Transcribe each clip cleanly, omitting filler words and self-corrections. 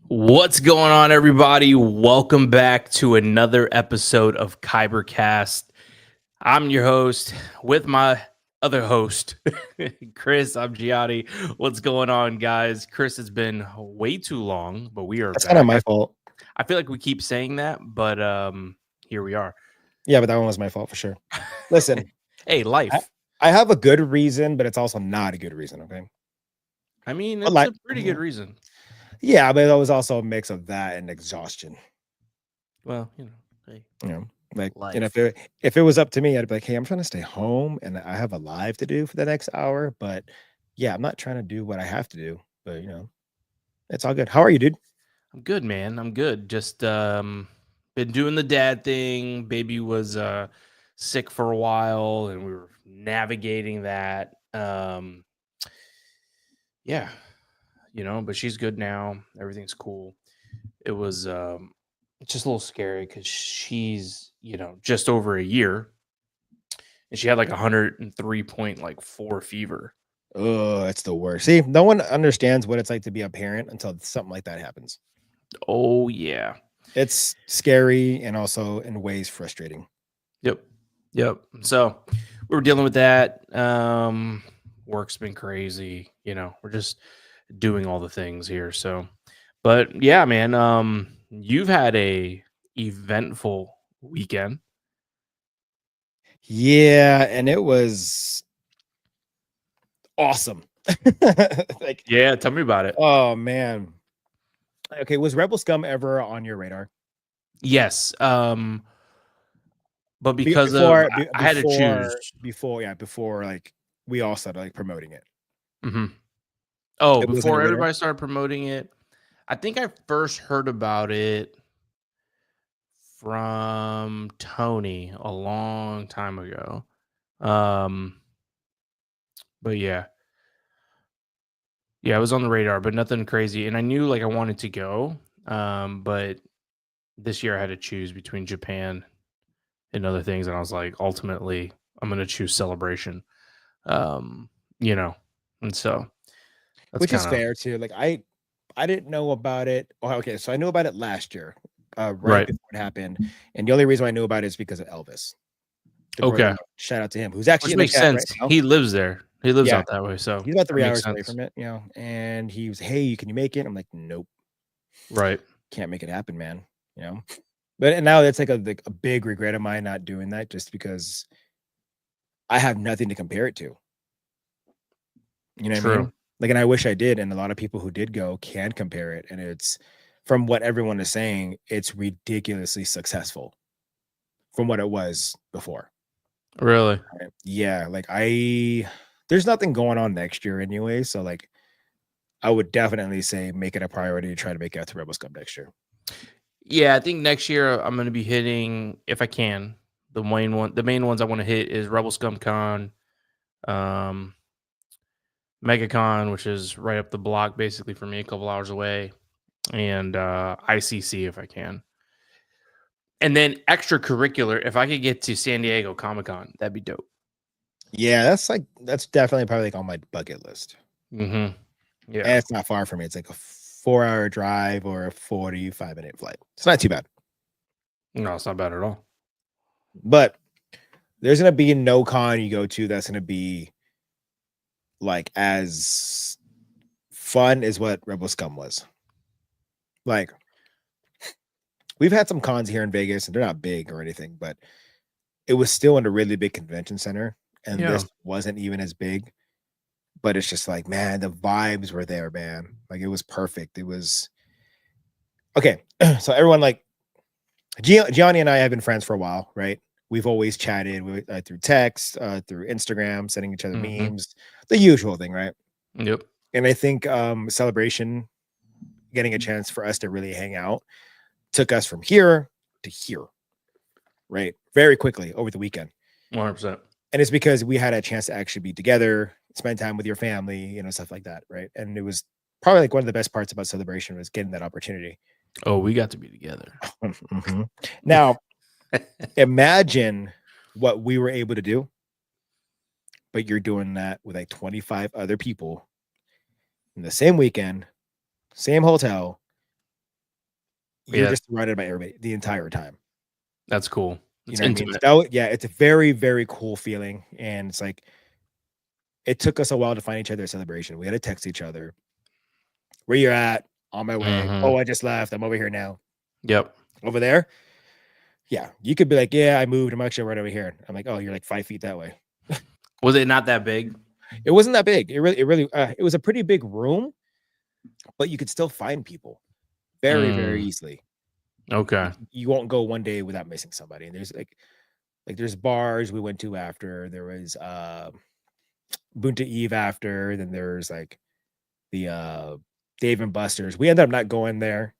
What's going on, everybody? Welcome back to another episode of KYBER Cast. I'm your host with my other host, Chris. I'm Gianni. What's going on, guys? Chris, it's been way too long, but we are That's back. kind of my fault. I feel like we keep saying that, but here we are. Yeah, but that one was my fault for sure. Listen, Hey, life. I have a good reason, but it's also not a good reason, okay? I mean, But it's like- a pretty good reason. Yeah, but it was also a mix of that and exhaustion. Well, hey. You know, like, Life. and if it was up to me, I'd be like, hey, I'm trying to stay home and I have a live to do for the next hour. But yeah, I'm not trying to do what I have to do. But it's all good. How are you, dude? I'm good, man. I'm good. Just been doing the dad thing. Baby was sick for a while, and we were navigating that. Yeah, but she's good now. Everything's cool. It was just a little scary because she's just over a year, and she had like 103.4 fever. Oh, that's the worst. See, no one understands what it's like to be a parent until something like that happens. Oh yeah. It's scary and also in ways frustrating. Yep. So we were dealing with that. Work's been crazy. We're just doing all the things here. So, but yeah, man. You've had a eventful weekend. Yeah, and it was awesome. Yeah, tell me about it. Oh man. Okay, was Rebel Scum ever on your radar? Yes. But because I had to choose before like we all started like promoting it. Mm-hmm. Oh, It wasn't before a radar? everybody started promoting it, I think I first heard about it from Tony a long time ago. But yeah, it was on the radar, but nothing crazy. And I knew like I wanted to go, but this year I had to choose between Japan and other things, and I was like, ultimately, I'm gonna choose Celebration. And so that's Which is kinda, fair too. Like I didn't know about it. Oh, okay, so I knew about it last year, right Right. before it happened. And the only reason I knew about it is because of Elvis. The Okay. brother, shout out to him, who's actually Which in the makes chat sense. right now. He lives there. He lives Yeah. out that way, so He's about 3 that makes hours away sense. from it, and he was, hey, can you make it? I'm like, nope, Right. can't make it happen, man. But and now that's like a big regret of mine not doing that, just because I have nothing to compare it to. You know what I True. mean? Like, and I wish I did, and a lot of people who did go can compare it, and it's, from what everyone is saying, it's ridiculously successful from what it was before. Really? Right? Yeah, like there's nothing going on next year anyway, so like I would definitely say make it a priority to try to make it out to Rebel Scum next year. Yeah, I think next year I'm gonna be hitting, if I can, the main ones I want to hit is Rebel Scum Con, MegaCon, which is right up the block basically for me, a couple hours away, and ICC if I can. And then extracurricular, if I could get to San Diego Comic-Con, that'd be dope. Yeah, that's definitely probably like on my bucket list. Mm-hmm. Yeah. And it's not far from me. It's like a 4-hour drive or a 45-minute flight. It's not too bad. No, it's not bad at all. But there's gonna be no con you go to that's gonna be like as fun as what Rebel Scum was. Like, we've had some cons here in Vegas, and they're not big or anything, but it was still in a really big convention center, and Yeah. this wasn't even as big. But it's just like, man, the vibes were there, man. Like, it was perfect. It was okay. So everyone, like, Gianni and I have been friends for a while, right? We've always chatted through text, through Instagram, sending each other Mhm. memes, the usual thing, right? Yep. And I think Celebration, getting a chance for us to really hang out, took us from here to here, right? Very quickly over the weekend. 100%. And it's because we had a chance to actually be together spend time with your family, you know, stuff like that, right? And it was probably like one of the best parts about Celebration was getting that opportunity. Oh, we got to be together. Now, imagine what we were able to do, but you're doing that with like 25 other people in the same weekend, same hotel. You're just surrounded by everybody the entire time. That's cool. It's intimate. Yeah, it's a very, very cool feeling. And it's like, it took us a while to find each other at Celebration. We had to text each other. Where you're at? On my way. Oh, I just left. I'm over here now. Yep. Over there? Yeah. You could be like, yeah, I moved. I'm actually right over here. I'm like, oh, you're like 5 feet that way. Was it not that big? It wasn't that big. It was a pretty big room, but you could still find people very, very easily. Okay. You won't go one day without missing somebody. And there's like there's bars we went to after. There was Bunta Eve after. Then there's like the Dave and Buster's. We ended up not going there,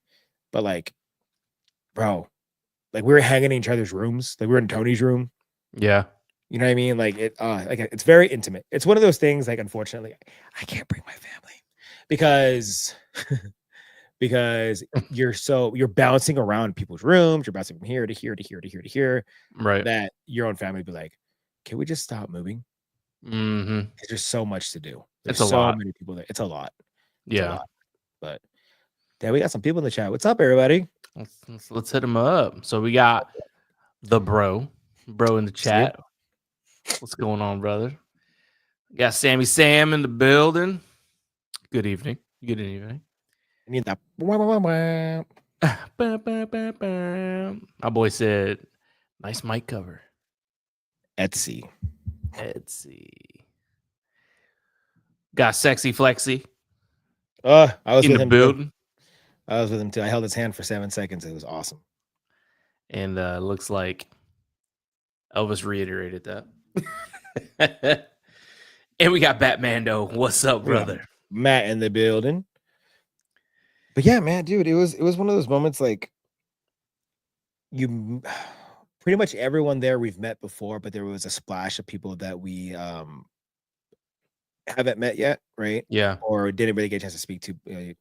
but like, bro, like we were hanging in each other's rooms. Like we were in Tony's room. Yeah. You know what I mean? Like it's very intimate. It's one of those things, like, unfortunately, I can't bring my family because you're bouncing around people's rooms, you're bouncing from here to here to here to here to here. Right. That your own family would be like, can we just stop moving? Because there's so much to do. There's so many people there. It's a lot. Yeah. But yeah, we got some people in the chat. What's up, everybody? Let's hit them up. So we got the bro in the chat. What's going on, brother? We got Sammy Sam in the building. Good evening. Good evening. I need that. My boy said, nice mic cover. Etsy. Got Sexy Flexy. I was in with the him building. I was with him too. I held his hand for 7 seconds. It was awesome. And looks like Elvis reiterated that. And we got Batmando. What's up, brother? Matt in the building. But yeah, man, dude, it was one of those moments like you pretty much everyone there we've met before, but there was a splash of people that we haven't met yet, right? Yeah. Or didn't really get a chance to speak to in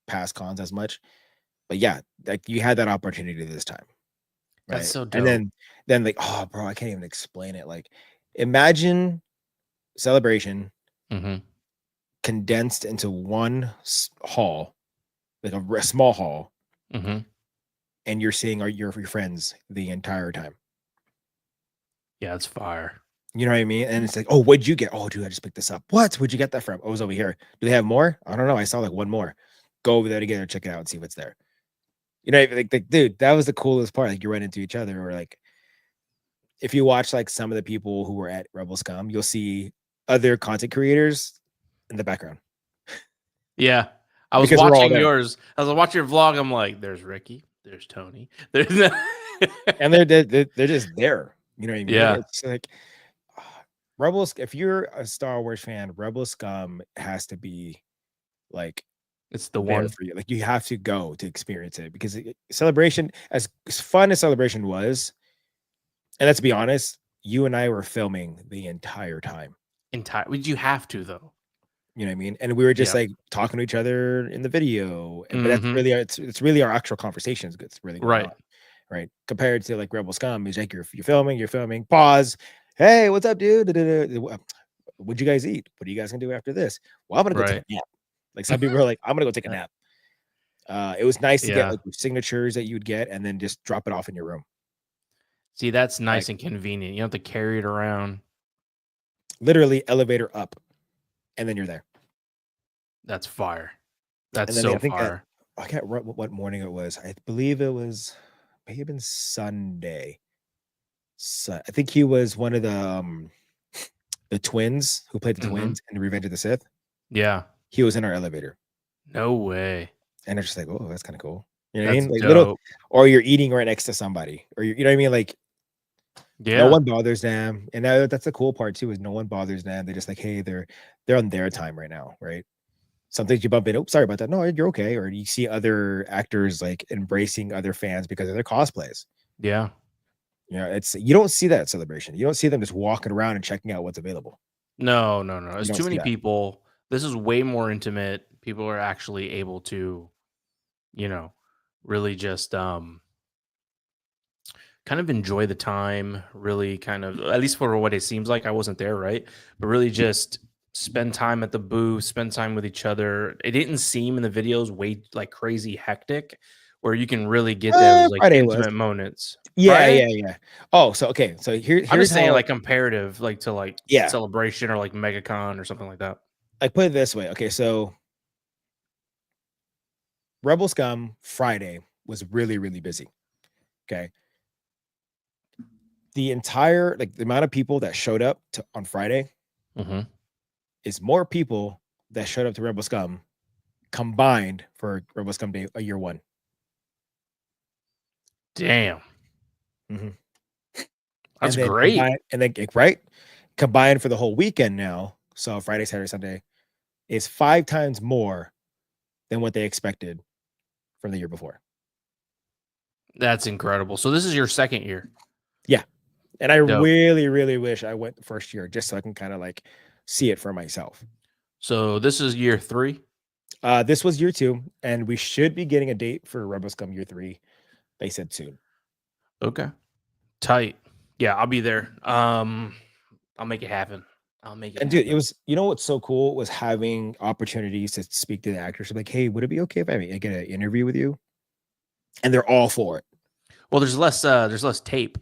past cons as much. But yeah, like you had that opportunity this time. Right? That's so dope. And then like, oh, bro, I can't even explain it. Like, imagine Celebration condensed into one hall, like a small hall, and you're seeing your friends the entire time. Yeah, it's fire. You know what I mean? And it's like, oh, what'd you get? Oh, dude, I just picked this up. What? Where'd you get that from? Oh, it was over here. Do they have more? I don't know. I saw like one more. Go over there together, check it out, and see what's there. You know, like dude, that was the coolest part. Like you run into each other, or like if you watch like some of the people who were at Rebel Scum, you'll see other content creators in the background. Yeah. I was watching yours. I was watching your vlog. I'm like, there's Ricky, there's Tony. And they're just there. You know what I mean? Yeah. It's like Rebels, if you're a Star Wars fan, Rebel Scum has to be like it's the one for you. Like you have to go to experience it because Celebration, as fun as Celebration was, and let's be honest, you and I were filming the entire time. Would you have to though? You know what I mean? And we were just like talking to each other in the video, but that's really it's really our actual conversations. It's really going on, right? Compared to like Rebel Scum, is like you're filming, pause. Hey, what's up, dude? What'd you guys eat? What are you guys gonna do after this? Well, I'm gonna go take a nap. Like some people are like, I'm gonna go take a nap. It was nice to get like your signatures that you would get and then just drop it off in your room. See, that's nice and convenient. You don't have to carry it around. Literally elevator up, and then you're there. That's fire. That's so fire. I can't remember what morning it was. I believe it was maybe Sunday. So I think he was one of the twins who played the twins in Revenge of the Sith. Yeah. He was in our elevator. No way. And I'm just like, oh, that's kind of cool. You know what I mean? Like or you're eating right next to somebody, or you know what I mean? Like, no one bothers them. And that's the cool part too, is no one bothers them. They're just like, hey, they're on their time right now, right? Sometimes you bump in, oh, sorry about that. No, you're okay. Or you see other actors like embracing other fans because of their cosplays. Yeah. You know, you don't see that at Celebration. You don't see them just walking around and checking out what's available. No. You It's don't too see many that. people. This is way more intimate. People are actually able to, you know, really just kind of enjoy the time, really kind of, at least for what it seems like. I wasn't there, right? But really just spend time at the booth, spend time with each other. It didn't seem in the videos way like crazy hectic, where you can really get those like Friday was. intimate moments. Yeah, Friday? yeah, yeah. Oh, so okay. So I'm here's just saying how. like comparative, like to like Yeah, Celebration or like MegaCon or something like that. I put it this way. Okay, so Rebel Scum Friday was really, really busy. Okay. The entire like the amount of people that showed up on Friday Hmm. is more people that showed up to Rebel Scum combined for Rebel Scum Day a year one. Damn. Mhm. That's And then great. right combined for the whole weekend now. So Friday, Saturday, Sunday is 5 times more than what they expected from the year before. That's incredible. So this is your second year. Yeah. And I Dope. really, really wish I went the first year just so I can kind of like see it for myself. So this is year 3. This was year two, and we should be getting a date for Rebel Scum year three. They said soon. Okay. Tight. Yeah, I'll be there. I'll make it happen. I'll make it And dude, it happen. was, what's so cool was having opportunities to speak to the actors. Like, hey, would it be okay if I get an interview with you? And they're all for it. Well, there's less tape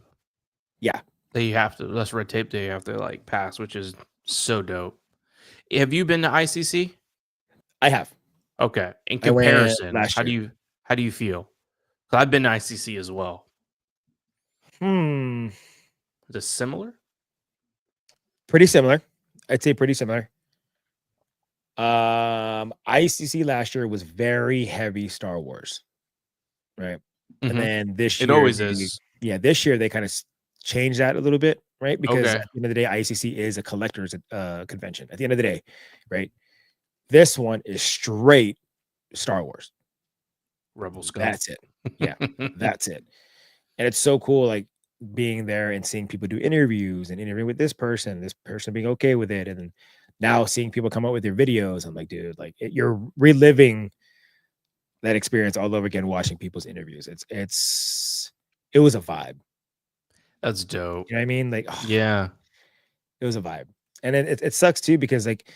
Yeah, that you have to less red tape that you have to like pass, which is so dope. Have you been to ICC? I have. Okay. In I went comparison, last year. how do you feel? 'Cause I've been to ICC as well. Hmm. Is it similar? Pretty similar. I'd say pretty similar. ICC last year was very heavy Star Wars, right? And Hmm. then this It year, always is. this year they kind of changed that a little bit, right? Because Okay. at the end of the day, ICC is a collector's convention. At the end of the day, right? This one is straight Star Wars. Rebel Scum. That's it. Yeah, that's it. And it's so cool, like being there and seeing people do interviews and interviewing with this person being okay with it, and then now seeing people come out with their videos. I'm like, dude, like you're reliving that experience all over again, watching people's interviews. It was a vibe. That's dope. You know what I mean? Like, oh, Yeah. it was a vibe. And it sucks too because like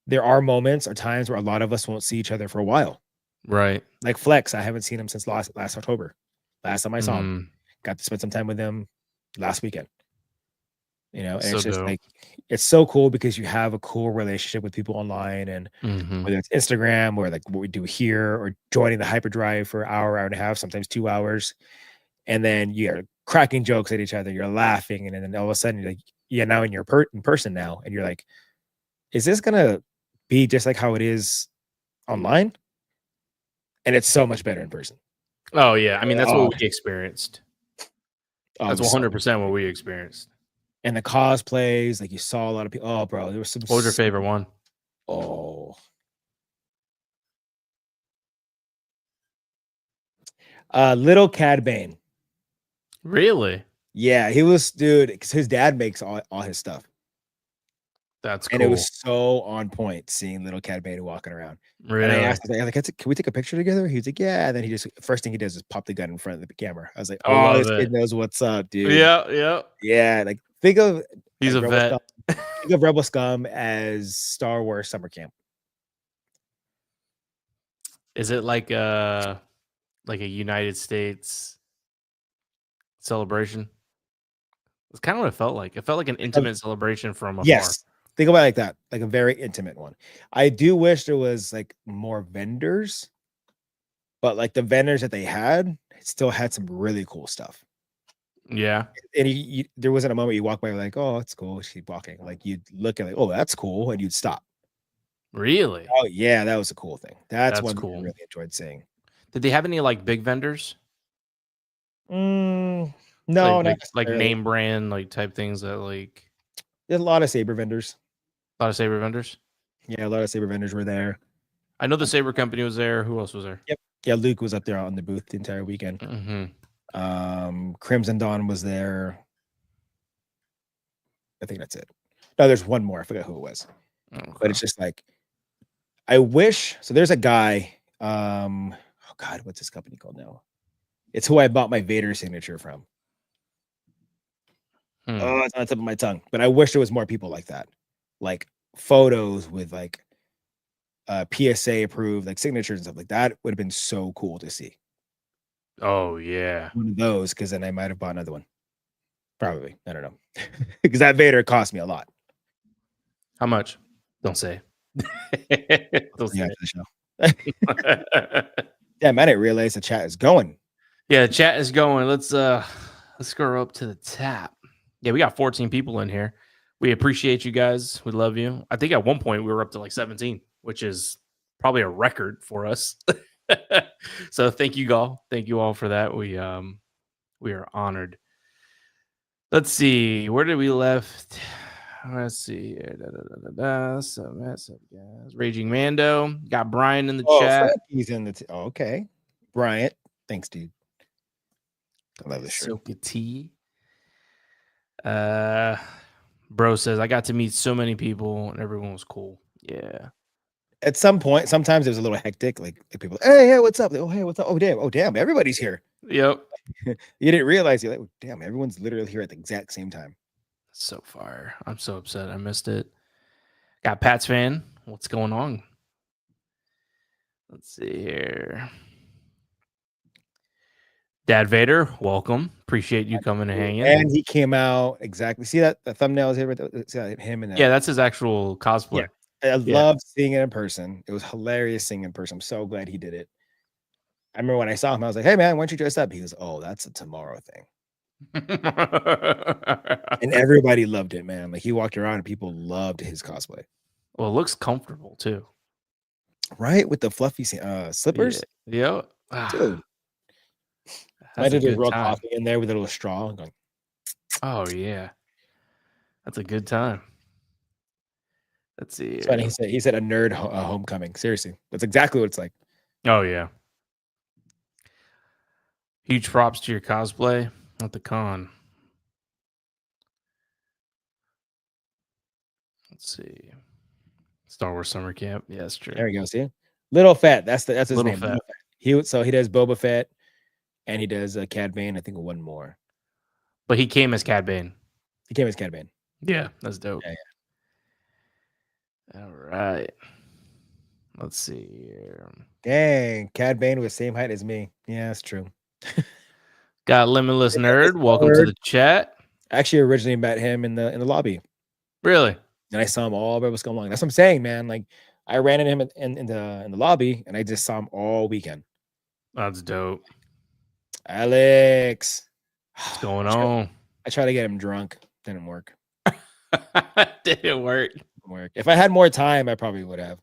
there are moments or times where a lot of us won't see each other for a while. Right. Like Flex, I haven't seen him since last October. Last time I saw him, Mm, got to spend some time with him last weekend. And so it's just dope. like it's so cool because you have a cool relationship with people online, and Hmm. whether it's Instagram or like what we do here or joining the hyperdrive for an hour and a half, sometimes 2 hours, and then you're cracking jokes at each other, you're laughing, and then all of a sudden you're like, yeah, now you're in person now, and you're like, is this gonna be just like how it is online? And it's so much better in person. Oh yeah. I mean, that's what Oh, we experienced. it That's was so much 100% what better. we experienced. And the cosplays, like you saw a lot of people. Oh, bro, there was some. What was your favorite one? Oh, little Cad Bane. Really? Yeah, he was, dude, because his dad makes all his stuff. That's And it cool. was so on point seeing little Cad Bane walking around. And I Really? asked him, I was like, can we take a picture together? He was like, yeah. And then he just, first thing he does is pop the gun in front of the camera. I was like, I oh, love this kid it. knows what's up, dude. Yeah, yeah. Yeah, like think of He's like a Rebel Scum. vet. Think of Rebel Scum as Star Wars summer camp. Is it like a United States celebration? It's kind of what it felt like. It felt like an Think of- intimate celebration from afar. yes, think about it like that, like a very intimate one. I do wish there was like more vendors, but like the vendors that they had still had some really cool stuff. Yeah. And there wasn't a moment you walk by like, oh, it's cool. Keep walking. Like you'd look at like, oh, that's cool, and you'd stop. Really? Oh yeah, that was a cool thing. That's That's one thing I cool. really enjoyed seeing. Did they have any like big vendors? Mm, no, not Like necessarily. name brand like type things that like There's a lot of saber vendors. a lot of saber vendors? Yeah, a lot of saber vendors were there. I know the Saber company was there. Who else was there? Yep. Yeah, Luke was up there on the booth the entire weekend. Hmm. Crimson Dawn was there. I think that's it. No, there's one more. I forgot who it was. Okay. But it's just like, I wish. So there's a guy. Oh God, what's his company called now? It's who I bought my Vader signature from. Oh, it's on the tip of my tongue. But I wish there was more people like that, like photos with like PSA approved, like signatures and stuff like that. Would have been so cool to see. Oh yeah, one of those, because then I might have bought another one. Probably, I don't know, because that Vader cost me a lot. How much? Don't say. Don't say. The show. Damn, I didn't realize the chat is going. Yeah, the chat is going. Let's go up to the tap. Yeah, we got 14 people in here. We appreciate you guys. We love you. I think at one point we were up to like 17, which is probably a record for us. So thank you all. Thank you all for that. We are honored. Let's see. Where did we left? Let's see. Raging Mando. Got Brian in the chat. Frankie's in the okay. Bryant. Thanks, dude. I love this shirt. Soka T. Bro says, I got to meet so many people and everyone was cool. Yeah. At some point, sometimes it was a little hectic. Like people, hey, what's up? Oh, hey, what's up? Oh, damn, everybody's here. Yep. You didn't realize you're like, oh, damn, everyone's literally here at the exact same time. So far. I'm so upset. I missed it. Got Pat's fan. What's going on? Let's see here. Dad Vader, welcome. Appreciate you coming and hanging. And he came out exactly. See that the thumbnail is here. See him and that. Yeah, that's his actual cosplay. Yeah. I loved seeing it in person. It was hilarious seeing it in person. I'm so glad he did it. I remember when I saw him, I was like, "Hey man, why don't you dress up?" He goes, "Oh, that's a tomorrow thing." And everybody loved it, man. Like he walked around and people loved his cosplay. Well, it looks comfortable too. Right, with the fluffy slippers. Yeah. Dude. I did a real coffee in there with a little straw. Going, oh yeah, that's a good time. Let's see. It's funny. He said a nerd homecoming. Seriously, that's exactly what it's like. Oh yeah. Huge props to your cosplay at the con. Let's see. Star Wars Summer Camp. Yeah, that's true. There we go. See, Little Fett. That's his Little name. Fett. He does Boba Fett, and he does Cad Bane. I think one more. But he came as Cad Bane. He came as Cad Bane. Yeah, that's dope. Yeah. All right. Let's see here. Dang, Cad Bane was same height as me. Yeah, that's true. Got Limitless Nerd. Welcome to the chat. I actually originally met him in the lobby. Really? And I saw him all Rebel Scum long. That's what I'm saying, man. Like I ran into him in the lobby, and I just saw him all weekend. That's dope. Alex, what's going on? I tried to get him drunk. Didn't work. Didn't work. If I had more time, I probably would have.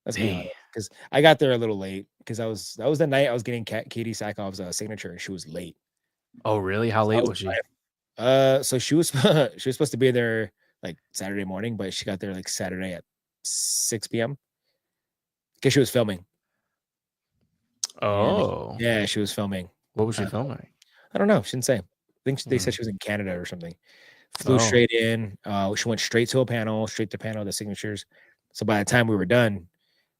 That's because I got there a little late. Because that was the night I was getting Katie Sackhoff's signature, and she was late. Oh, really? How late was she? So she was supposed to be there like Saturday morning, but she got there like Saturday at 6 p.m. because she was filming. Oh, yeah, she was filming. What was she filming? I don't know. She didn't say. I think they said she was in Canada or something. Flew straight in. She went straight to the panel, the signatures. So by the time we were done,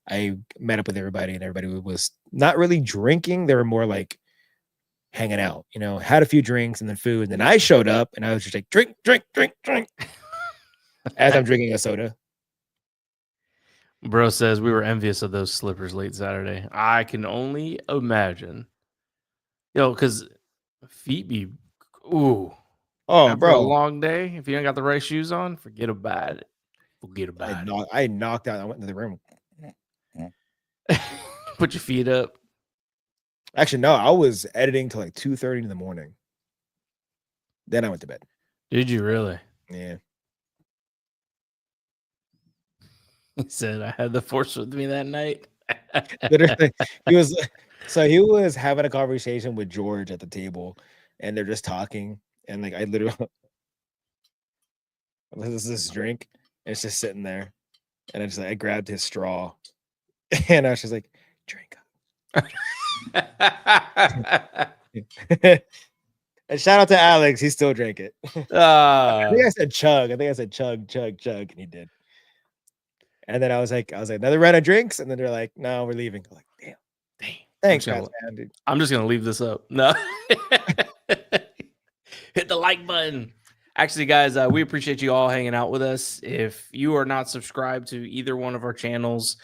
I met up with everybody, and everybody was not really drinking. They were more like hanging out, had a few drinks and then food. And then I showed up, and I was just like, drink, drink, drink, drink. As I'm drinking a soda. Bro says we were envious of those slippers late Saturday. I can only imagine. Because feet be, after a long day, if you don't got the right shoes on, forget about it. I knocked out. I went into the room. Put your feet up. Actually, no, I was editing till like 2:30 in the morning. Then I went to bed. Did you really? Yeah. He said I had the Force with me that night. Literally, he was having a conversation with George at the table, and they're just talking, and like I literally this drink, and it's just sitting there, and I grabbed his straw, and I was just like, drink up. And shout out to Alex. He still drank it. I think I said chug. I think I said chug, and he did. And then I was like, another round of drinks, and then they're like, no, we're leaving. I'm like, damn. Thanks, man, dude. I'm just gonna leave this up. No. Hit the like button. Actually, guys, we appreciate you all hanging out with us. If you are not subscribed to either one of our channels,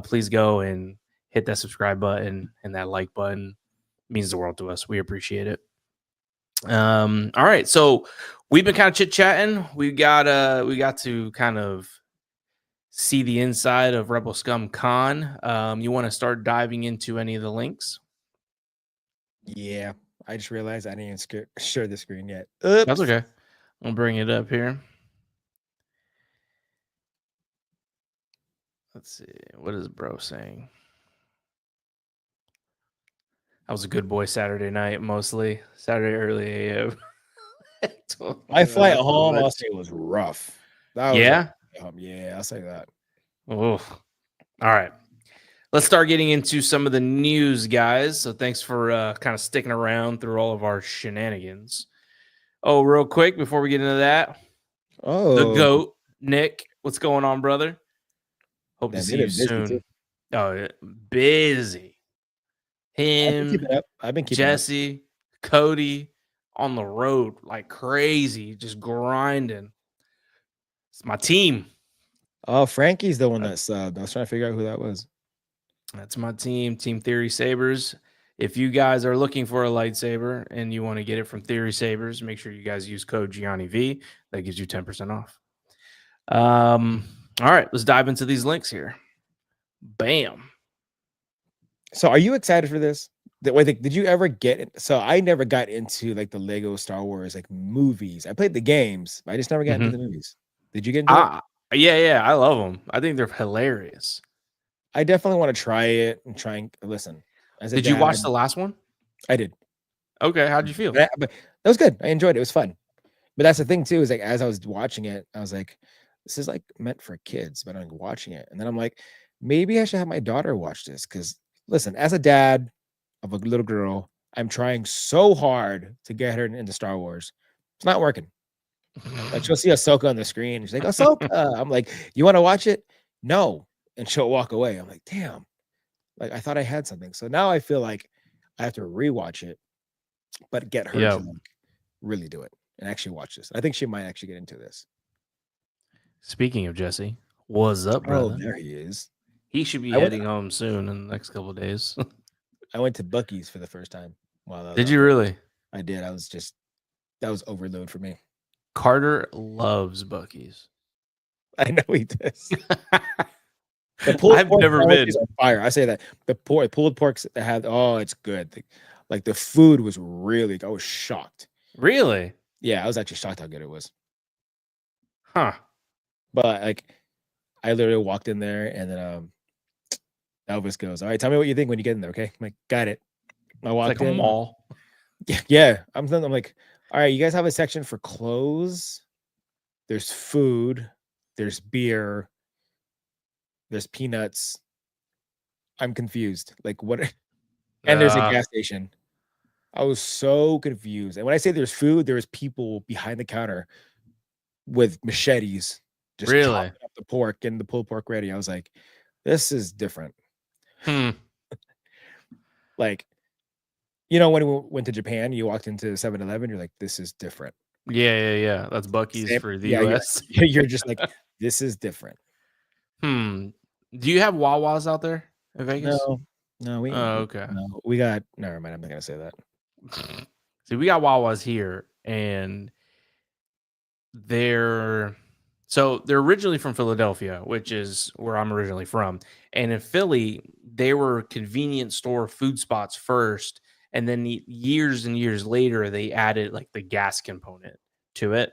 please go and hit that subscribe button and that like button. It means the world to us. We appreciate it. All right, so we've been kind of chit chatting. We got to kind of see the inside of Rebel Scum Con. You want to start diving into any of the links? Yeah, I just realized I didn't even share the screen yet. Oops. That's okay. I'll bring it up here. Let's see. What is bro saying? I was a good boy Saturday night, mostly. Saturday early AM. My flight home, I'll say, was rough. Yeah? Yeah, I'll say that. Oh, all right. Let's start getting into some of the news, guys. So thanks for kind of sticking around through all of our shenanigans. Oh, real quick, before we get into that. Oh. The GOAT, Nick. What's going on, brother? Hope to see you soon. Oh, busy. Him, I've been keeping Jesse, Cody on the road like crazy, just grinding. It's my team. Oh, Frankie's the one that subbed. I was trying to figure out who that was. That's my team, Team Theory Sabers. If you guys are looking for a lightsaber and you want to get it from Theory Sabers, make sure you guys use code GianniV. That gives you 10% off. All right, let's dive into these links here. Bam. So are you excited for this? Did you ever get it? So I never got into like the Lego Star Wars like movies. I played the games, but I just never got into the movies. Did you get into it? Yeah, I love them. I think they're hilarious. I definitely want to try it and try and listen. Did you watch the last one? I did. Okay, how'd you feel? But that was good. I enjoyed it. It was fun. But that's the thing too, is like as I was watching it, I was like, this is like meant for kids, but I'm watching it. And then I'm like, maybe I should have my daughter watch this because listen, as a dad of a little girl, I'm trying so hard to get her into Star Wars. It's not working. Like she'll see Ahsoka on the screen. She's like, Ahsoka. I'm like, you want to watch it? No. And she'll walk away. I'm like, damn. Like I thought I had something. So now I feel like I have to rewatch it, but get her to like really do it and actually watch this. I think she might actually get into this. Speaking of Jesse, what's up, brother? Oh, there he is. He should be heading home soon in the next couple of days. I went to Buc-ee's for the first time. Did you really? I did. That was overload for me. Carter loves Buc-ee's. I know he does. I've never been. On fire. I say that the pulled porks that had it's good. Like the food was really. I was shocked. Really? Yeah, I was actually shocked how good it was. Huh. But like, I literally walked in there and then Elvis goes, all right, tell me what you think when you get in there, okay? I'm like, got it. I walked in. Like a mall. Yeah. I'm like, all right, you guys have a section for clothes. There's food. There's beer. There's peanuts. I'm confused. Like what? And there's a gas station. I was so confused. And when I say there's food, there's people behind the counter with machetes just chopping up the pork, getting the pulled pork ready. I was like, this is different. Like, you know, when we went to Japan, you walked into 7-Eleven, you're like, this is different. Yeah. That's Buc-ee's for the US. You're just like, this is different. Do you have Wawas out there in Vegas? No, we. Oh, okay. No, we got. Never mind. I'm not gonna say that. See, we got Wawas here, and they're originally from Philadelphia, which is where I'm originally from. And in Philly, they were convenience store food spots first, and then years and years later, they added like the gas component to it.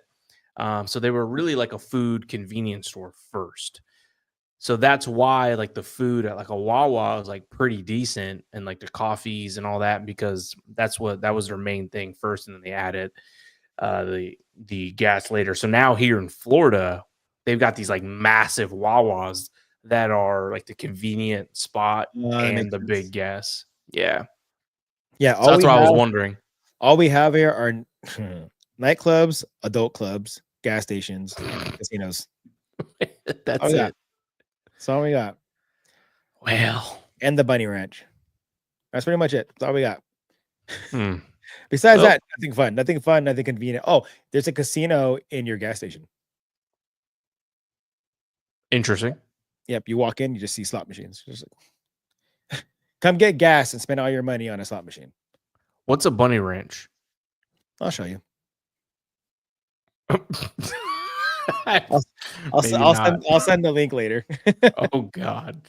So they were really like a food convenience store first. So that's why like the food at like a Wawa was like pretty decent, and like the coffees and all that, because that was their main thing first, and then they added the gas later. So now here in Florida, they've got these like massive Wawas that are like the convenient spot and the big gas. Yeah. So that's what I was wondering. All we have here are Nightclubs, adult clubs, gas stations, and casinos. That's We got. it. That's all we got. Well, And the bunny ranch. That's pretty much it. That's all we got. hmm. Besides Well, that, nothing fun, nothing convenient. Oh, there's a casino in your gas station. interesting. Yep, you walk in, you just see slot machines. Just like, come get gas and spend all your money on a slot machine. What's a bunny ranch? I'll show you. Maybe not. I'll send the link later. Oh God.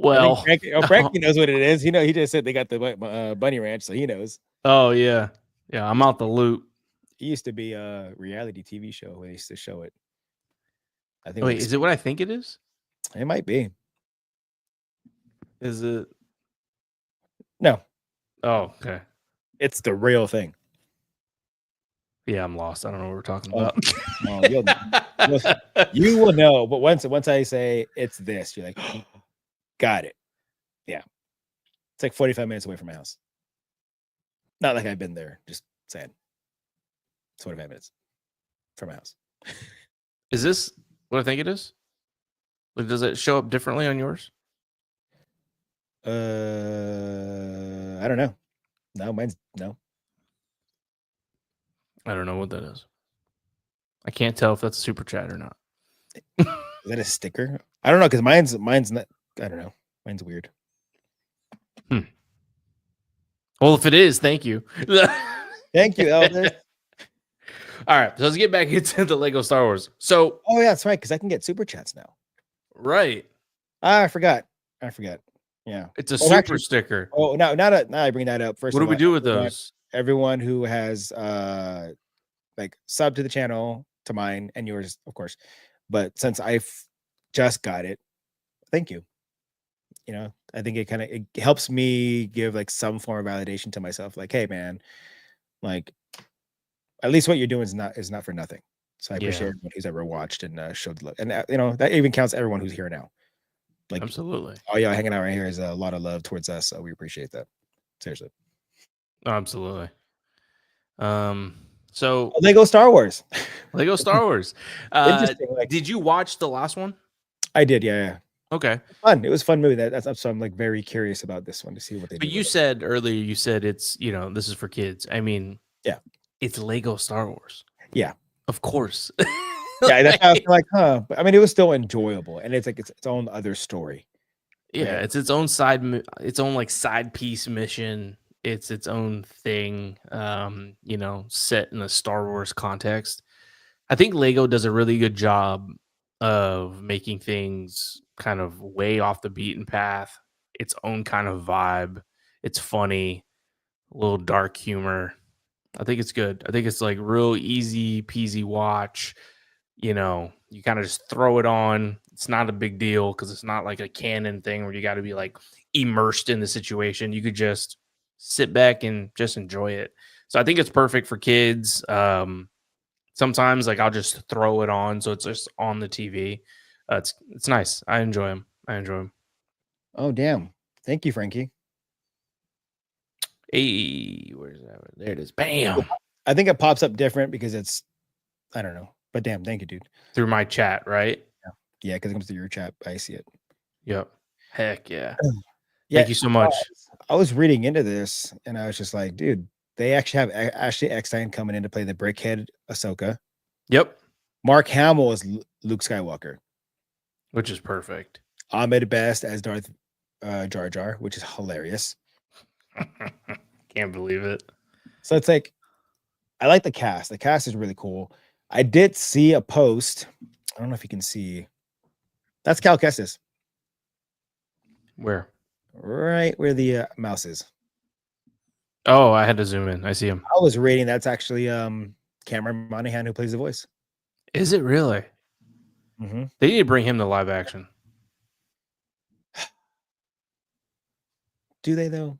I think Well, Frankie knows what it is. He just said they got the bunny ranch, so he knows. oh yeah, yeah. I'm out the loop. It used to be a reality TV show where they used to show it. I think Wait, is it what I think it is? it might be. Is it? No, Oh, okay. it's the real thing. Yeah, I'm lost. I don't know what we're talking Oh, about. you will know, but once I say it's this, you're like, got it. Yeah, it's like 45 minutes away from my house. Not like I've been there. Just saying, it's 45 minutes from my house. Is this what I think it is? Like, does it show up differently on yours? I don't know. No, mine's no. I don't know what that is. I can't tell if that's a super chat or not. Is that a sticker? I don't know because mine's not. I don't know. Mine's weird. Well, if it is, thank you. Thank you, Elder. All right, so let's get back into the Lego Star Wars. So, Oh yeah, that's right. Because I can get super chats now. right, I forgot. Yeah, it's a super actually, sticker. Oh, now I bring that up. First, What do of we all, do with those? everyone who has like sub to the channel, to mine and yours, of course. But since I've just got it, thank you. I think it helps me give like some form of validation to myself. Like, hey man, like at least what you're doing is not for nothing. So I appreciate Yeah. everyone who's ever watched and showed love. And that even counts everyone who's here now. Like, Absolutely. all y'all hanging out right here is a lot of love towards us. So we appreciate that. Seriously. Absolutely. So Lego Star Wars. Lego Star Wars. Interesting. Like, Did you watch the last one? I did, yeah. Okay. Fun. It was a fun movie. That's so I'm like very curious about this one to see what they do. But you said earlier, you said it's, this is for kids. I mean, yeah, it's Lego Star Wars. Yeah. Of course. Yeah, that's how I feel like, huh? But I mean, it was still enjoyable, and it's like its own other story. Yeah, right? It's its own like side piece mission. It's its own thing. Set in a Star Wars context. I think Lego does a really good job of making things kind of way off the beaten path, its own kind of vibe. It's funny, a little dark humor. I think it's good. I think it's like real easy peasy watch. You kind of just throw it on. It's not a big deal because it's not like a canon thing where you got to be like immersed in the situation. You could just sit back and just enjoy it. So I think it's perfect for kids. Sometimes like I'll just throw it on, so it's just on the TV. It's nice. I enjoy them. Oh damn! Thank you, Frankie. Hey, where's that? There it is. Bam. I think it pops up different because it's, I don't know, but damn, thank you, dude. Through my chat, right? Yeah, because it comes through your chat. I see it. Yep. Heck yeah. Yeah. Thank you so much. I was reading into this, and I was just like, dude, they actually have Ashley Eckstein coming in to play the Brickhead Ahsoka. Yep. Mark Hamill is Luke Skywalker, which is perfect. Ahmed Best as Darth Jar Jar, which is hilarious. Can't believe it. So it's like, I like the cast. The cast is really cool. I did see a post. I don't know if you can see. That's Cal Kestis. Where? Right where the mouse is. Oh, I had to zoom in. I see him. I was reading. That's actually Cameron Monaghan who plays the voice. Is it really? Mm-hmm. They need to bring him to live action. Do they though?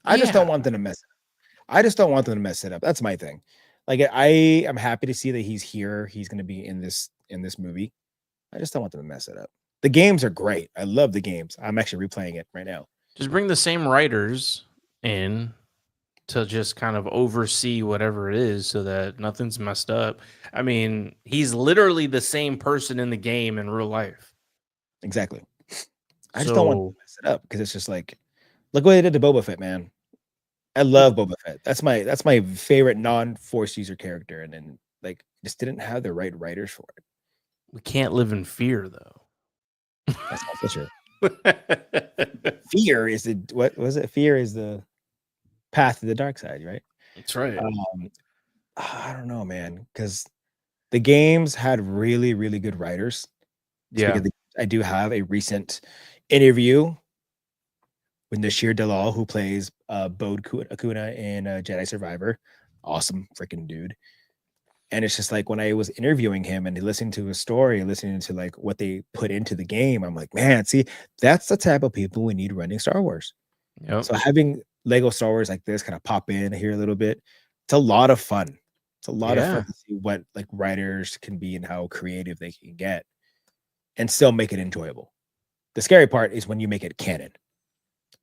I just don't want them to mess it up. I just don't want them to mess it up. That's my thing. Like, I am happy to see that he's here. He's going to be in this movie. I just don't want them to mess it up. The games are great. I love the games. I'm actually replaying it right now. Just bring the same writers in to just kind of oversee whatever it is so that nothing's messed up. I mean, he's literally the same person in the game in real life. Exactly. I just don't want So to mess it up because it's just like, look what they did to Boba Fett, man. I love Boba Fett. That's my favorite non-Force user character, and then like just didn't have the right writers for it. we can't live in fear, though. That's not for sure. Fear is the what was it? Fear is the path to the dark side, right? That's right. I don't know, man, because the games had really, really good writers. Yeah. I do have a recent interview with Nashir Dalal, who plays Bode Akuna in Jedi Survivor. Awesome freaking dude. And it's just like when I was interviewing him and listening to his story, listening to like what they put into the game, I'm like, man, see, that's the type of people we need running Star Wars. Yep. So having Lego Star Wars like this kind of pop in here a little bit, it's a lot of fun. It's a lot of fun to see what like writers can be and how creative they can get and still make it enjoyable. The scary part is when you make it canon.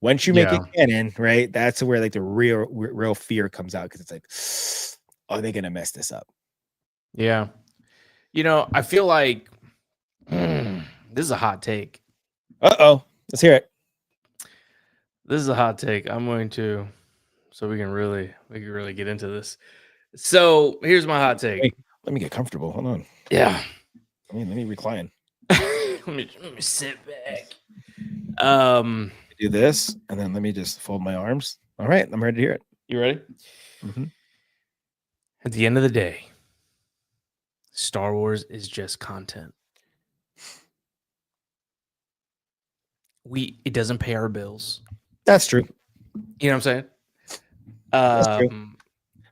Once you make it canon, right? That's where like the real fear comes out because it's like, are they gonna mess this up? Yeah. You know, I feel like this is a hot take. Uh-oh. Let's hear it. This is a hot take. I'm going to, so we can really get into this. So here's my hot take. Wait, let me get comfortable. Hold on. Yeah. Let me recline. let me sit back. Do this, and then let me just fold my arms. All right, I'm ready to hear it. You ready? Mm-hmm. At the end of the day, Star Wars is just content. It doesn't pay our bills. That's true. You know what I'm saying? That's true.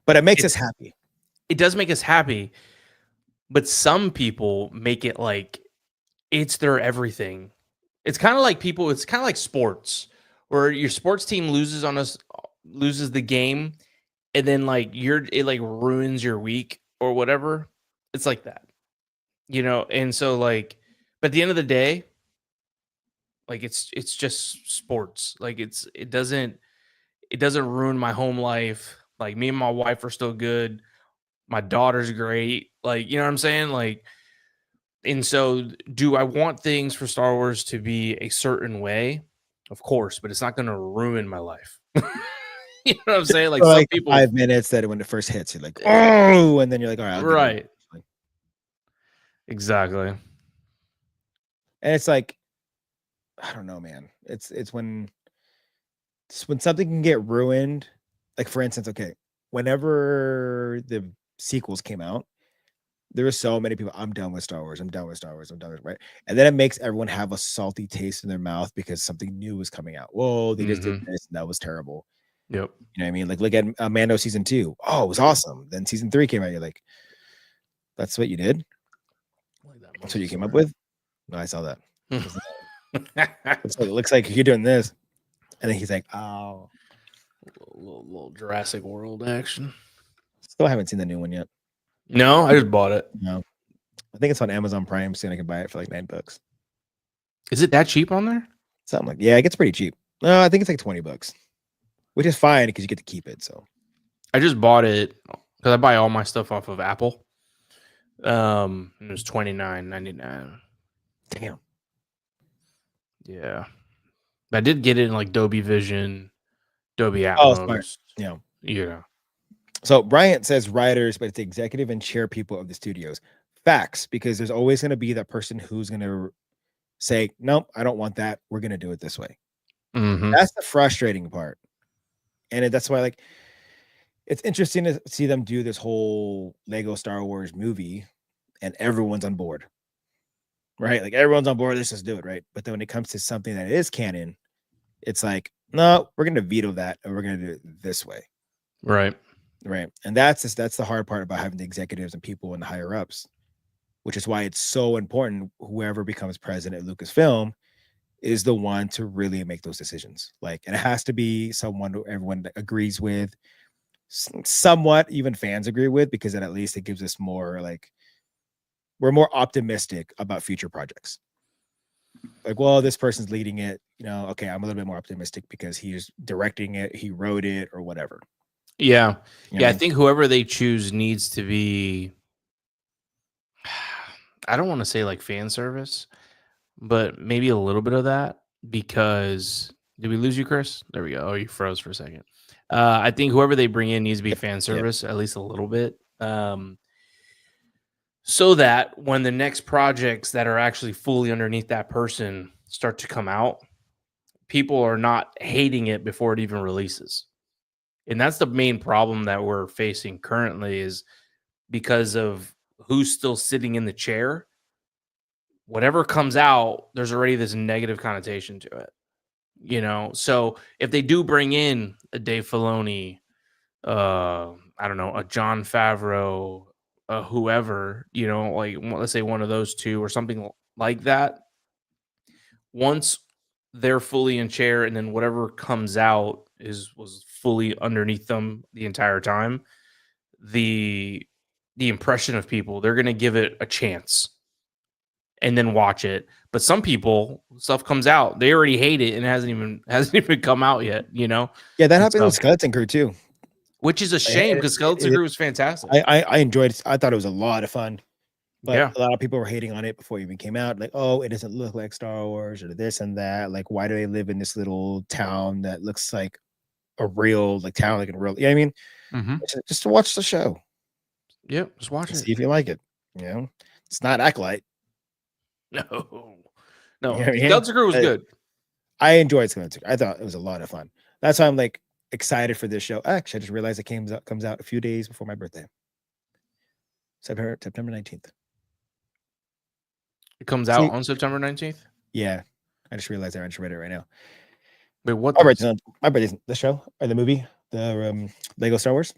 But it makes us happy. It does make us happy, but some people make it like it's their everything. It's kind of like people. It's kind of like sports, where your sports team loses the game, and then like it like ruins your week or whatever. It's like that, you know. And so like, but at the end of the day, like it's just sports. Like it doesn't ruin my home life. Like me and my wife are still good. My daughter's great. Like, you know what I'm saying? Like, and so do I want things for Star Wars to be a certain way? Of course, but it's not going to ruin my life. You know what I'm saying? Like, so some like people 5 minutes that when it first hits, you're like, oh, and then you're like, all right, right. Exactly. And it's like, I don't know, man. It's when something can get ruined. Like for instance, okay, whenever the sequels came out, there were so many people. I'm done with Star Wars. I'm done with Star Wars. I'm done with right. And then it makes everyone have a salty taste in their mouth because something new is coming out. Whoa, they just did this and that was terrible. Yep. You know what I mean? Like look at Mando season 2. Oh, it was awesome. Then season 3 came out. You're like, that's what you did. That's what you came up with. No, I saw that. It looks like you're doing this, and then he's like, "Oh, little Jurassic World action." Still haven't seen the new one yet. No, I just bought it. No, I think it's on Amazon Prime, so I can buy it for like $9. Is it that cheap on there? Something like it gets pretty cheap. No, I think it's like $20, which is fine because you get to keep it. So I just bought it because I buy all my stuff off of Apple. It was $29.99. Damn. Yeah. But I did get it in like Dolby Vision, Dolby Atmos. Oh, smart. Yeah. Yeah. So Bryant says writers, but it's the executive and chair people of the studios. Facts, because there's always going to be that person who's going to say, nope, I don't want that. We're going to do it this way. Mm-hmm. That's the frustrating part. And that's why, like, it's interesting to see them do this whole Lego Star Wars movie and everyone's on board, right? Like everyone's on board. Let's just do it. Right. But then when it comes to something that is canon, it's like, no, we're going to veto that. And we're going to do it this way. Right. Right. And that's the hard part about having the executives and people and the higher ups, which is why it's so important. Whoever becomes president at Lucasfilm is the one to really make those decisions. Like, and it has to be someone who everyone agrees with, somewhat even fans agree with, because then at least it gives us more like, we're more optimistic about future projects. Like, well, this person's leading it, you know, okay, I'm a little bit more optimistic because he's directing it, he wrote it or whatever. Yeah. You know Yeah, what I I mean? think whoever they choose needs to be I don't want to say like fan service, but maybe a little bit of that because did we lose you, Chris? There we go. Oh, you froze for a second. I think whoever they bring in needs to be Yep. fan Yep. service, at least a little bit. So that when the next projects that are actually fully underneath that person start to come out, people are not hating it before it even releases. And that's the main problem that we're facing currently is because of who's still sitting in the chair. Whatever comes out, there's already this negative connotation to it, you know. So if they do bring in a Dave Filoni, I don't know, a John Favreau, whoever, you know, like let's say one of those two or something like that, once they're fully in chair and then whatever comes out was fully underneath them the entire time, the the impression of people, they're going to give it a chance and then watch it. But some people, stuff comes out, they already hate it and it hasn't even come out yet, you know. Yeah, that And happened with so, Skeleton Crew too. which is a shame because Skeleton Crew was fantastic. I enjoyed it. I thought it was a lot of fun, but Yeah. a lot of people were hating on it before it even came out. Like, oh, it doesn't look like Star Wars or this and that. Like, why do they live in this little town that looks like a real like town, like a real? Yeah, I mean, Mm-hmm. just to watch the show Yep. Just watch and it. see if you like it. You know, it's not Acolyte. No, You know no. what I mean? Skeleton Crew was good. I enjoyed Skeleton Crew. I thought it was a lot of fun. That's why I'm like excited for this show. Actually, I just realized it comes out a few days before my birthday, September 19th. It comes out See, on September 19th. yeah, I just realized I just read it right now. Wait, what My does? birthday's my birthday's the show or the movie, the Lego Star Wars.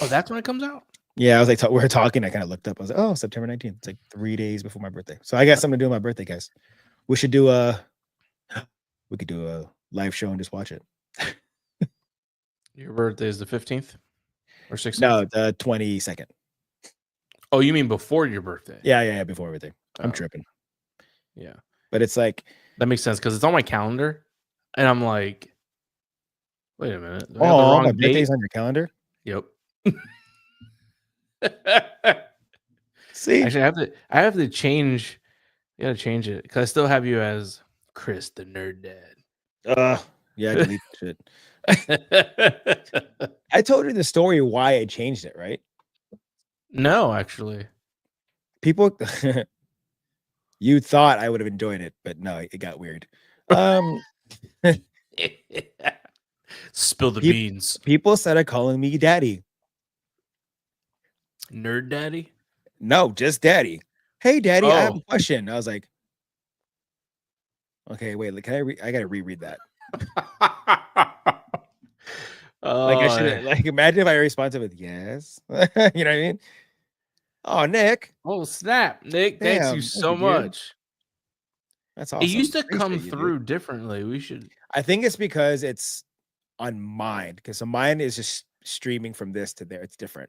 Oh, that's when it comes out? Yeah, I was like, we were talking. I kind of looked up. I was like, oh, September 19th. It's like 3 days before my birthday. So I got something to do on my birthday, guys. We should do we could do a live show and just watch it. Your birthday is the 15th or 16th? No, the 22nd. Oh, you mean before your birthday? Yeah, before everything. I'm Oh, tripping. yeah. But it's like, That makes sense because it's on my calendar. And I'm like, wait a minute. Do I got the oh, my wrong date? birthday's on your calendar. Yep. See? Actually, I have to change. You gotta change it because I still have you as Chris, the nerd Yeah, dad. delete shit. I told you the story why I changed it, right? No, actually. People you thought I would have enjoyed it, but no, it got weird. Spill the Peop beans. People started calling me daddy. Nerd daddy? No, just daddy. Hey, daddy, I have Oh. a question. I was like, okay, wait, like, I gotta reread that. Like, I should like imagine if I responded with yes. You know what I mean? Oh, Nick. Oh, snap. Nick, thanks you Damn, thank so you, dude. much. That's It awesome. used to come Appreciate you, dude. through differently. We should I think it's because it's on mine, because so mine is just streaming from this to there. It's different.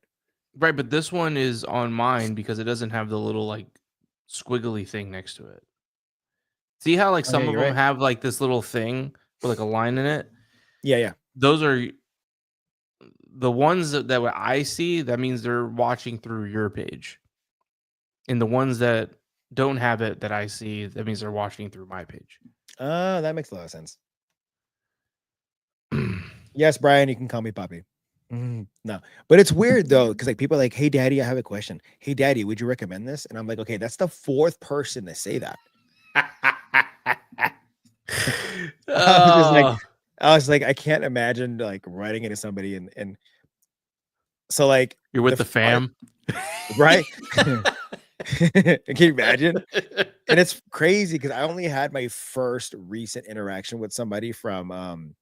right, but this one is on mine because it doesn't have the little like squiggly thing next to it. See how like Oh, yeah, some of you're them right. have like this little thing with like a line in it? Yeah. Those are the ones that I see. That means they're watching through your page. And the ones that don't have it that I see, that means they're watching through my page. That makes a lot of sense. Yes, Brian, you can call me Poppy. No, but it's weird though, because like people are like, "Hey, Daddy, I have a question. Hey, Daddy, would you recommend this?" And I'm like, "Okay, that's the fourth person to say that." Oh, I was like, I can't imagine like writing into somebody and so like you're with the fam, right? Can you imagine? And it's crazy because I only had my first recent interaction with somebody from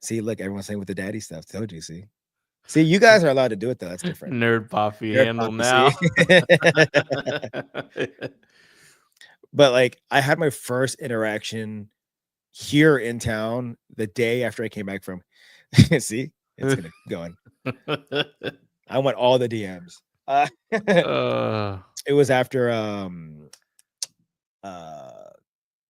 see, look, everyone's saying with the daddy stuff. Told you, see. See, you guys are allowed to do it though. That's different. Nerd Poppy Nerd handle Poppy, now. But like I had my first interaction here in town the day after I came back from see, it's gonna keep going. I want all the DMs. It was after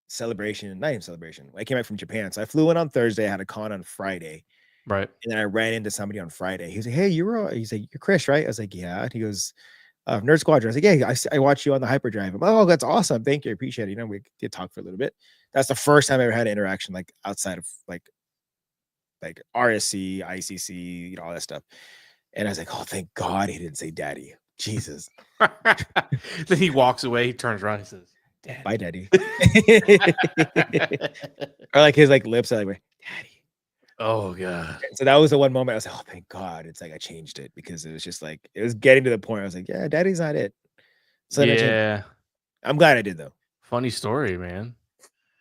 celebration, not even celebration. I came back from Japan. So I flew in on Thursday, I had a con on Friday. Right. And then I ran into somebody on Friday. He's like, "Hey, he's like, "You're Chris, right?" I was like, "Yeah." And he goes, "Nerd Squadron." I was like, "Yeah, I watched you on the hyperdrive." I'm like, "Oh, that's awesome. Thank you. I appreciate it." You know, we did talk for a little bit. That's the first time I ever had an interaction like outside of like RSC, ICC, you know, all that stuff. And I was like, "Oh, thank God he didn't say daddy." Jesus. Then he walks away. He turns around. He says, "Dad." Bye, daddy. Or like his like lips are like, "Daddy." Oh god. So that was the one moment I was like, "Oh, thank God." It's like I changed it because it was just like it was getting to the point. I was like, "Yeah, daddy's not it." So then I changed. Yeah. I'm glad I did though. Funny story, man.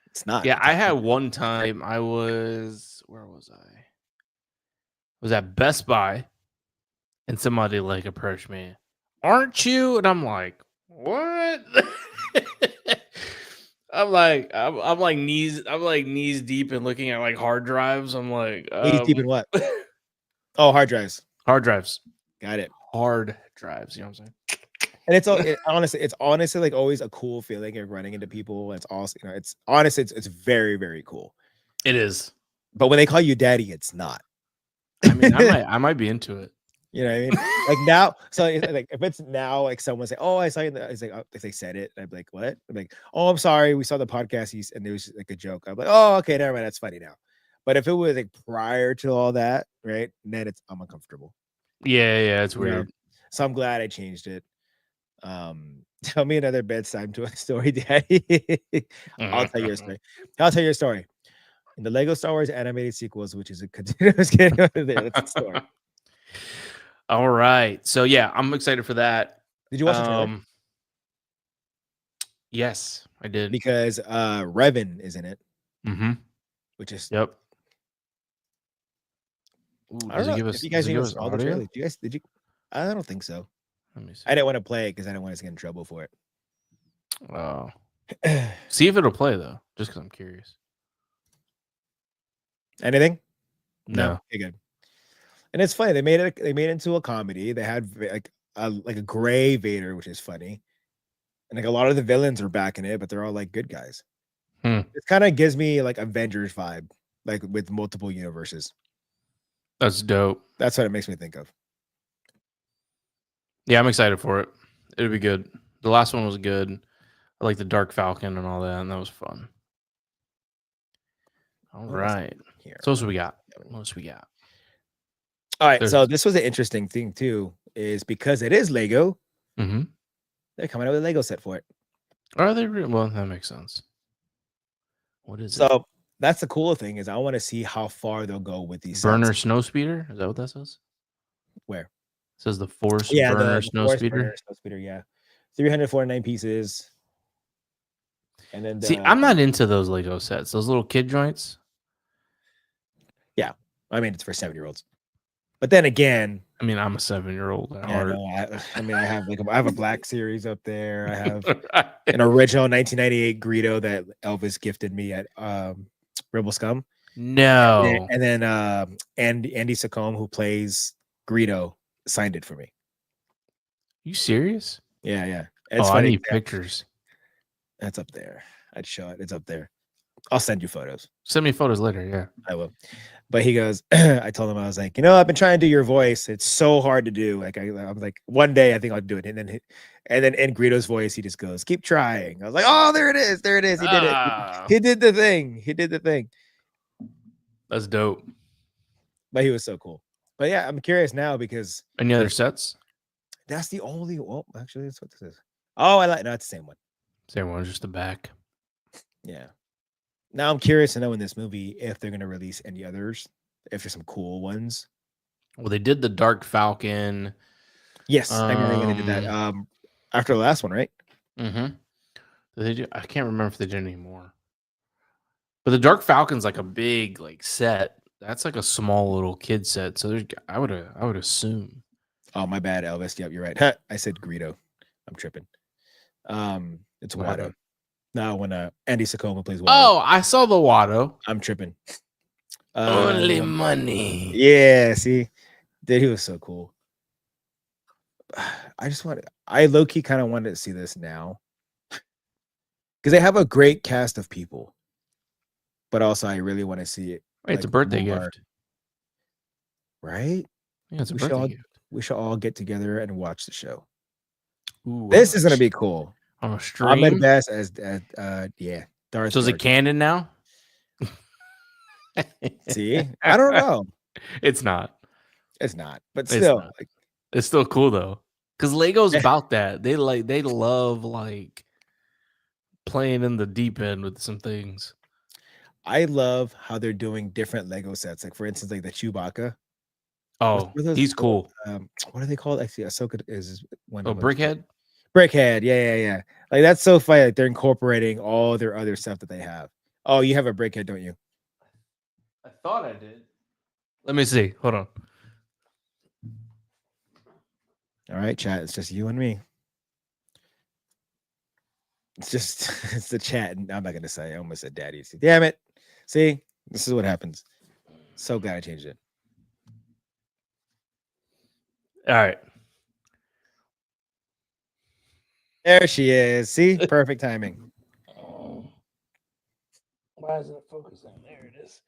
It's not. Yeah, I had one time where was I? I was at Best Buy and somebody like approached me. "Aren't you?" And I'm like, "What?" I'm like knees deep and looking at like hard drives. I'm like, Knees deep in what? Oh, hard drives. hard drives. Got it. Hard drives, you know what I'm saying? And it's honestly like always a cool feeling of running into people. It's also, you know, it's honestly it's very, very cool. It is. But when they call you daddy, it's not. I mean, I might be into it. You know what I mean? Like now, so like if it's now, like someone say, "Oh, I saw you," it's like if they said it, I'd be like, "What?" I'm like, "Oh, I'm sorry, we saw the podcast," and it was like a joke. I'm like, "Oh, okay, never mind, that's funny now." But if it was like prior to all that, right? Then I'm uncomfortable. Yeah, it's You know? weird. So I'm glad I changed it. Tell me another bedtime story, daddy. I'll tell you a story. I'll tell you a story. In the Lego Star Wars animated sequels, which is a continuous getting over there. That's the story. All right. So yeah, I'm excited for that. Did you watch the trailer? Yes, I did. Because Revan is in it, which is Yep. Ooh, I don't know if you guys does it even give us saw the audio? trailer. Did you? I don't think so. Let me see. I didn't want to play it because I didn't want us to get in trouble for it. Oh. See if it'll play though, just because I'm curious. Anything? No. Okay, good. And it's funny. They made it into a comedy. They had like a gray Vader, which is funny. And like a lot of the villains are back in it, but they're all like good guys. It kind of gives me like Avengers vibe, like with multiple universes. That's dope. That's what it makes me think of. Yeah, I'm excited for it. It'll be good. The last one was good. I like the Dark Falcon and all that, and that was fun. All right. Here. So what else we got? What else we got? All right. So this was an interesting thing too, is because it is Lego. They're coming out with a Lego set for it. Are they? Well, that makes sense. What is it? So that's the cool thing is I want to see how far they'll go with these Burner sets. Snowspeeder? Is that what that says? Where? It says the Force Yeah, Burner the Snowspeeder. Snowspeeder, yeah. 349 pieces. And then See, I'm not into those Lego sets. Those little kid joints. Yeah. I mean, it's for 7-year-olds. But then again, I mean, I'm a 7-year-old at heart. I mean, I have a Black Series up there. I have an original 1998 Greedo that Elvis gifted me at Rebel Scum. No. And then Andy Sacombe, who plays Greedo, signed it for me. You serious? Yeah. It's funny. I need pictures. That's up there. I'd show it. It's up there. I'll send you photos. Send me photos later. Yeah, I will. But he goes, I told him, I was like, I've been trying to do your voice. It's so hard to do. Like I'm like, one day I think I'll do it. And then in Greedo's voice, he just goes, keep trying. I was like, oh, there it is. There it is. He did it. He did the thing. He did the thing. That's dope. But he was so cool. But yeah, I'm curious now because any other sets? That's the only. Well, actually, that's what this is. Oh, no, it's the same one. Same one, just the back. Yeah. Now I'm curious to know in this movie if they're going to release any others, if there's some cool ones. Well, they did the Dark Falcon. Yes, I remember when they did that. After the last one, right? They do. I can't remember if they did any more. But the Dark Falcon's like a big set. That's like a small little kid set. So I would assume. Oh, my bad, Elvis. Yep, you're right. I said Greedo. I'm tripping. It's Watto. No, when Andy Sacombe plays Watto. Oh, I saw the Watto. I'm tripping. Only money. Yeah, see, dude, he was so cool. I low-key kind of wanted to see this now because they have a great cast of people, but also I really want to see it. Wait, it's a birthday gift. Right? Yeah, it's a We should birthday all gift. we should all get together and watch the show. Ooh, This is gonna be cool. on a Ahmed stream. Best as Darth So is Jar it Jar. canon now? See, I don't know. It's not. It's not, but It's still, not. It's still cool though, because Lego's about that. They love like playing in the deep end with some things. I love how they're doing different Lego sets. Like for instance, like the Chewbacca. Oh, he's cool. What are they called? Actually, Ahsoka is one Oh, of them. Brickhead. Brickhead, yeah. Like that's so funny. Like they're incorporating all their other stuff that they have. Oh, you have a Brickhead, don't you? I thought I did. Let me see. Hold on. All right, chat. It's just you and me. It's just it's the chat. And I'm not gonna say. I almost said daddy. See, damn it. See, this is what happens. So glad I changed it. All right. There she is. See, perfect timing. Why isn't it focusing? There it is.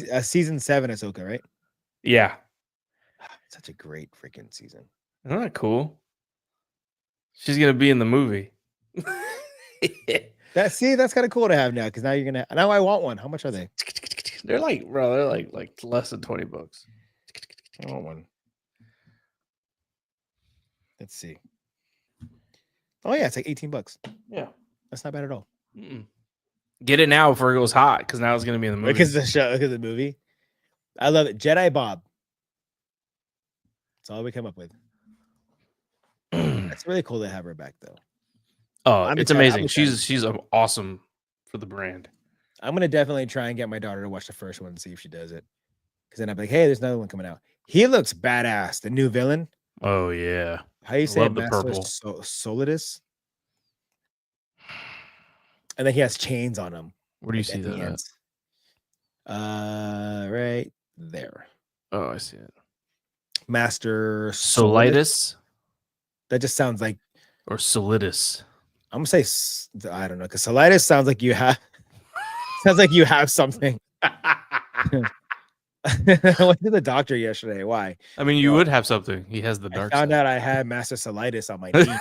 That's season 7 Ahsoka, right? Yeah. Such a great freaking season. Isn't that cool? She's gonna be in the movie. That's kind of cool to have now because now you're gonna. Now I want one. How much are they? They're like, bro, they're like less than $20. I want one. Let's see. Oh yeah, it's like $18. Yeah, that's not bad at all. Get it now before it goes hot because now it's gonna be in the movie. Because the show, because the movie. I love it. Jedi Bob. That's all we come up with. It's really cool to have her back though. Oh, it's amazing. She's awesome for the brand. I'm gonna definitely try and get my daughter to watch the first one and see if she does it. Because then I'm like, hey, there's another one coming out. He looks badass. The new villain. Oh yeah. How you say love it? The purple. Solidus. And then he has chains on him. Where do you see that at? Right there. Oh, I see it. Master Solidus. That just sounds like, or Solidus. I'm gonna say I don't know, because Solidus sounds like you have something. I went to the doctor yesterday. Why? I mean, you would have something. He has the dark. I found out I had Master Solitis on my knee.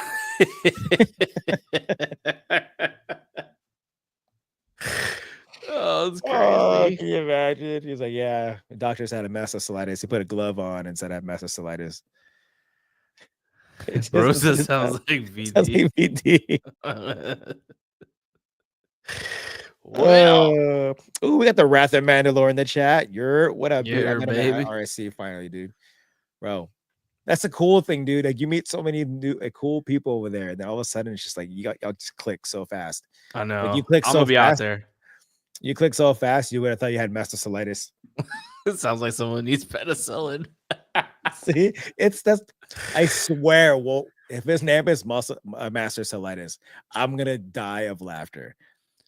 Oh, it's crazy. Can you imagine? He's like, yeah, the doctor's had a Master Solitis. He put a glove on and said I have Master Solitis. Rosa sounds like VD. Sounds like VD. Well, we got the Wrath of Mandalore in the chat. What up, dude? Yeah, baby. RSC finally, dude. Bro, that's a cool thing, dude. Like you meet so many new cool people over there, and then all of a sudden it's just like y'all just click so fast. I know. Like you click I'm so gonna be fast. out there. You click so fast, you would have thought you had Master Solitis. It sounds like someone needs penicillin. See, I swear. Well, if his name is Master Solitis, I'm gonna die of laughter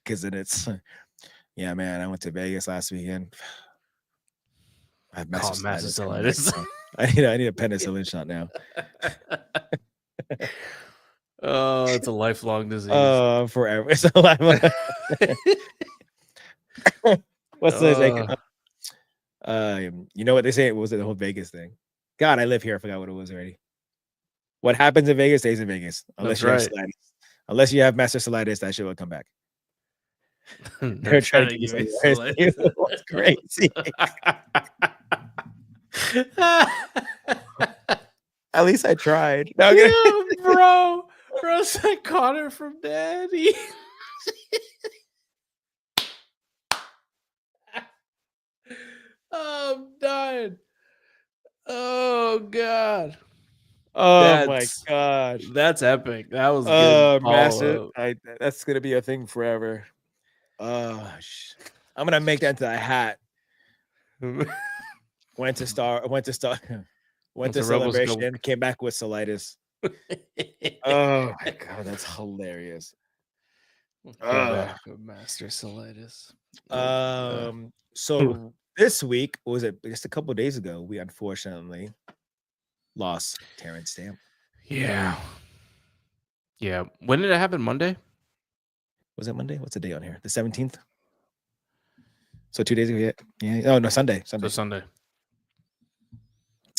because then it's, yeah, man. I went to Vegas last weekend. I have Master Solitis. I need a penicillin shot now. Oh, it's a lifelong disease. Forever. It's a lifelong. What's this? You know what they say? It was the whole Vegas thing. God, I live here. I forgot what it was already. What happens in Vegas stays in Vegas. Unless have unless you have Master Solitis, that shit will come back. They're trying to give me That's crazy. At least I tried. No, yeah, bro said Connor from Daddy. I'm dying. Oh god. Oh my god. That's epic. That was good. Massive. That's gonna be a thing forever. I'm gonna make that into a hat. Went to Celebration, came back with Solitis. Oh my god, that's hilarious. Master Solitis. So this week, was it just a couple days ago, we unfortunately lost Terrence Stamp. Yeah. When did it happen? Monday? Was it Monday? What's the day on here? The 17th? So 2 days ago, yeah. Oh no, Sunday. So Sunday.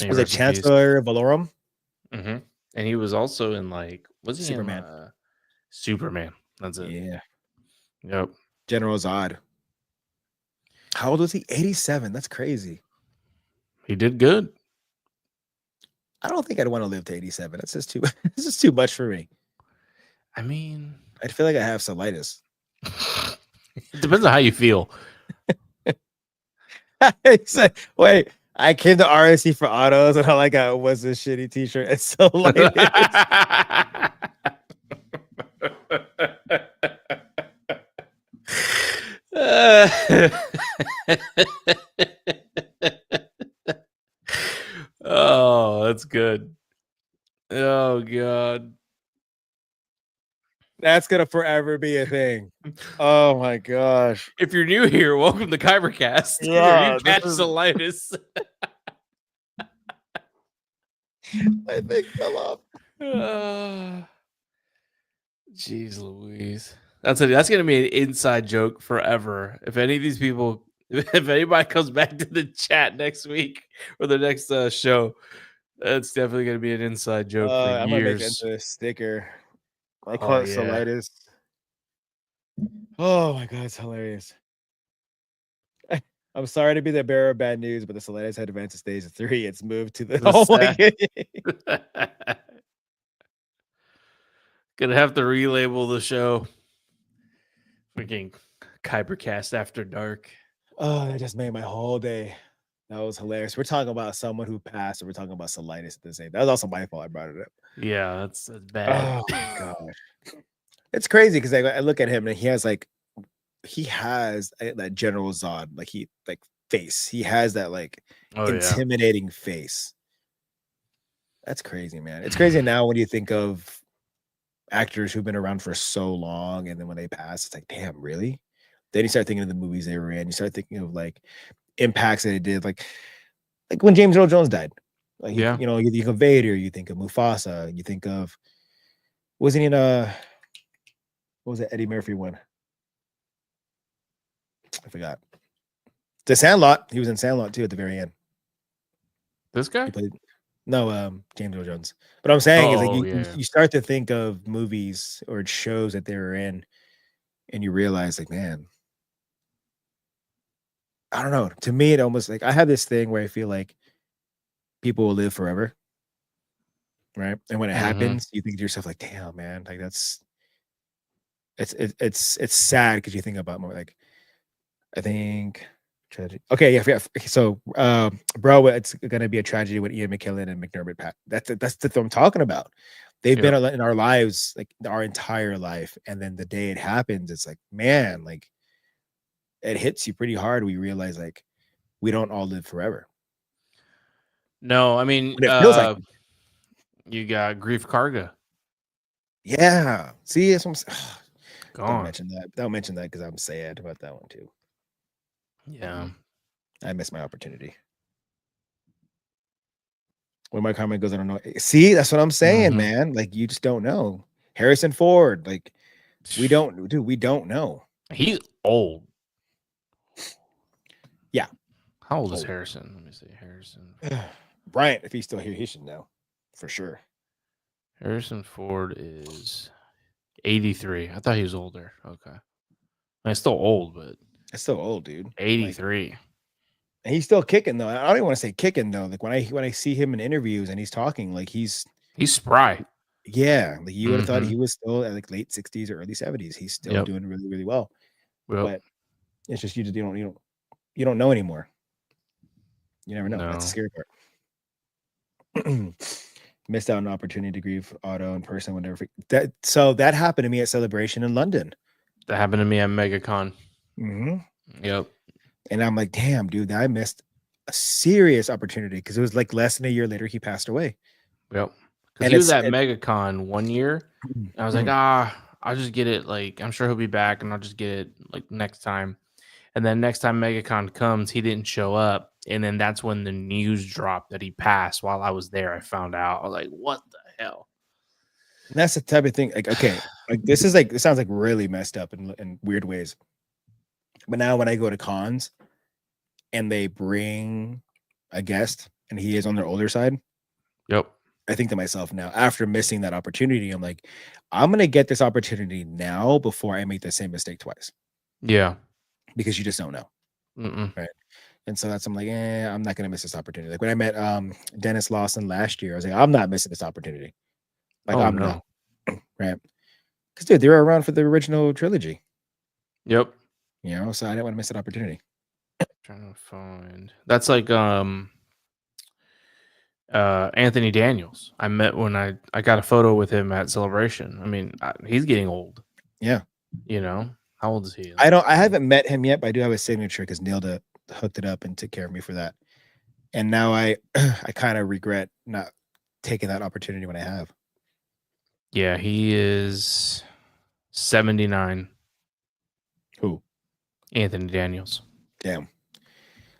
Was it Chancellor Valorum? Mm-hmm. And he was also in was he Superman? in Superman? That's it. Yeah. Yep. General Zod. How old was he? 87. That's crazy. He did good. I don't think I'd want to live to 87. That's just too. This is too much for me. I mean, I feel like I have colitis. It depends on how you feel. Like, wait, I came to RSC for autos, and all I got was this shitty T-shirt. It's colitis. Oh, that's good. Oh god, That's gonna forever be a thing. Oh my gosh! if you're new here, welcome to KYBER Cast. Yeah, You catch colitis. My thing fell off. Jeez Louise. That's gonna be an inside joke forever. If any of these people, if anybody comes back to the chat next week or the next show, that's definitely gonna be an inside joke for I'm gonna make it years. into a sticker. I call it yeah. colitis. Oh my god, it's hilarious. I'm sorry to be the bearer of bad news, but the colitis had advanced to stage 3. It's moved to the. Oh my god. Gonna have to relabel the show. Freaking KYBER Cast After Dark. Oh, that just made my whole day. That was hilarious. We're talking about someone who passed, and we're talking about colitis at the same. That was also my fault. I brought it up. Yeah, that's bad. Oh my gosh, it's crazy because I look at him and he has that General Zod face. He has that intimidating face. That's crazy, man. It's crazy now when you think of actors who've been around for so long, and then when they pass, it's like, damn, really? Then you start thinking of the movies they were in. You start thinking of impacts that they did, like when James Earl Jones died. You think of Vader, you think of Mufasa, you think of wasn't he in what was that Eddie Murphy one? I forgot. The Sandlot. He was in Sandlot too at the very end. This guy? James Earl Jones. But I'm saying is you start to think of movies or shows that they were in, and you realize man, I don't know. To me, it almost I have this thing where I feel like people will live forever, right? And when it happens, you think to yourself damn, man, it's sad because you think about more I think tragedy. Okay, yeah. So, bro, it's gonna be a tragedy with Ian McKellen and McDermott. Pat, that's what I'm talking about. They've been in our lives our entire life, and then the day it happens, it's man, it hits you pretty hard. We realize we don't all live forever. No, I mean, it feels like you got Grief Karga. Yeah. See, that's what I'm Don't mention that. Don't mention that because I'm sad about that one too. Yeah. I missed my opportunity. When my comment goes, I don't know. See, that's what I'm saying, man. You just don't know. Harrison Ford, we don't know. He's old. Yeah. How old is Harrison? Let me see. Harrison. Bryant, if he's still here, he should know for sure. Harrison Ford is 83. I thought he was older. Okay. He's still old, but it's still old, dude. 83. And he's still kicking though. I don't even want to say kicking though. When I see him in interviews and he's talking, he's spry. Yeah, you would have thought he was still at late 60s or early 70s. He's still doing really, really well. But it's just you don't know anymore. You never know. No. That's the scary part. Missed out on an opportunity to grieve Otto in person whenever that happened to me at Celebration in London. That happened to me at MegaCon. Yep. And I'm like, damn, dude, I missed a serious opportunity because it was less than a year later he passed away. Yep. Because he was at MegaCon 1 year. And I was like, I'll just get it. I'm sure he'll be back and I'll just get it next time. And then next time MegaCon comes, he didn't show up. And then that's when the news dropped that he passed while I was there. I found out. I was like, what the hell? And that's the type of thing. Okay. This sounds really messed up in weird ways. But now when I go to cons and they bring a guest and he is on their older side, Yep. I think to myself now, after missing that opportunity, I'm like, I'm gonna get this opportunity now before I make the same mistake twice. Yeah. Because you just don't know. Mm-mm. Right. And so I'm like, I'm not gonna miss this opportunity. Like when I met Dennis Lawson last year, I was like, I'm not missing this opportunity. Like Oh I'm not. no. Right. Because dude, they were around for the original trilogy. Yep. So I didn't want to miss that opportunity. Trying to find. That's like Anthony Daniels. I met when I got a photo with him at Celebration. I mean, he's getting old. Yeah. How old is he? I haven't met him yet, but I do have a signature because Nilda hooked it up and took care of me for that. And now I kind of regret not taking that opportunity when I have. Yeah, he is 79. Who? Anthony Daniels. Damn.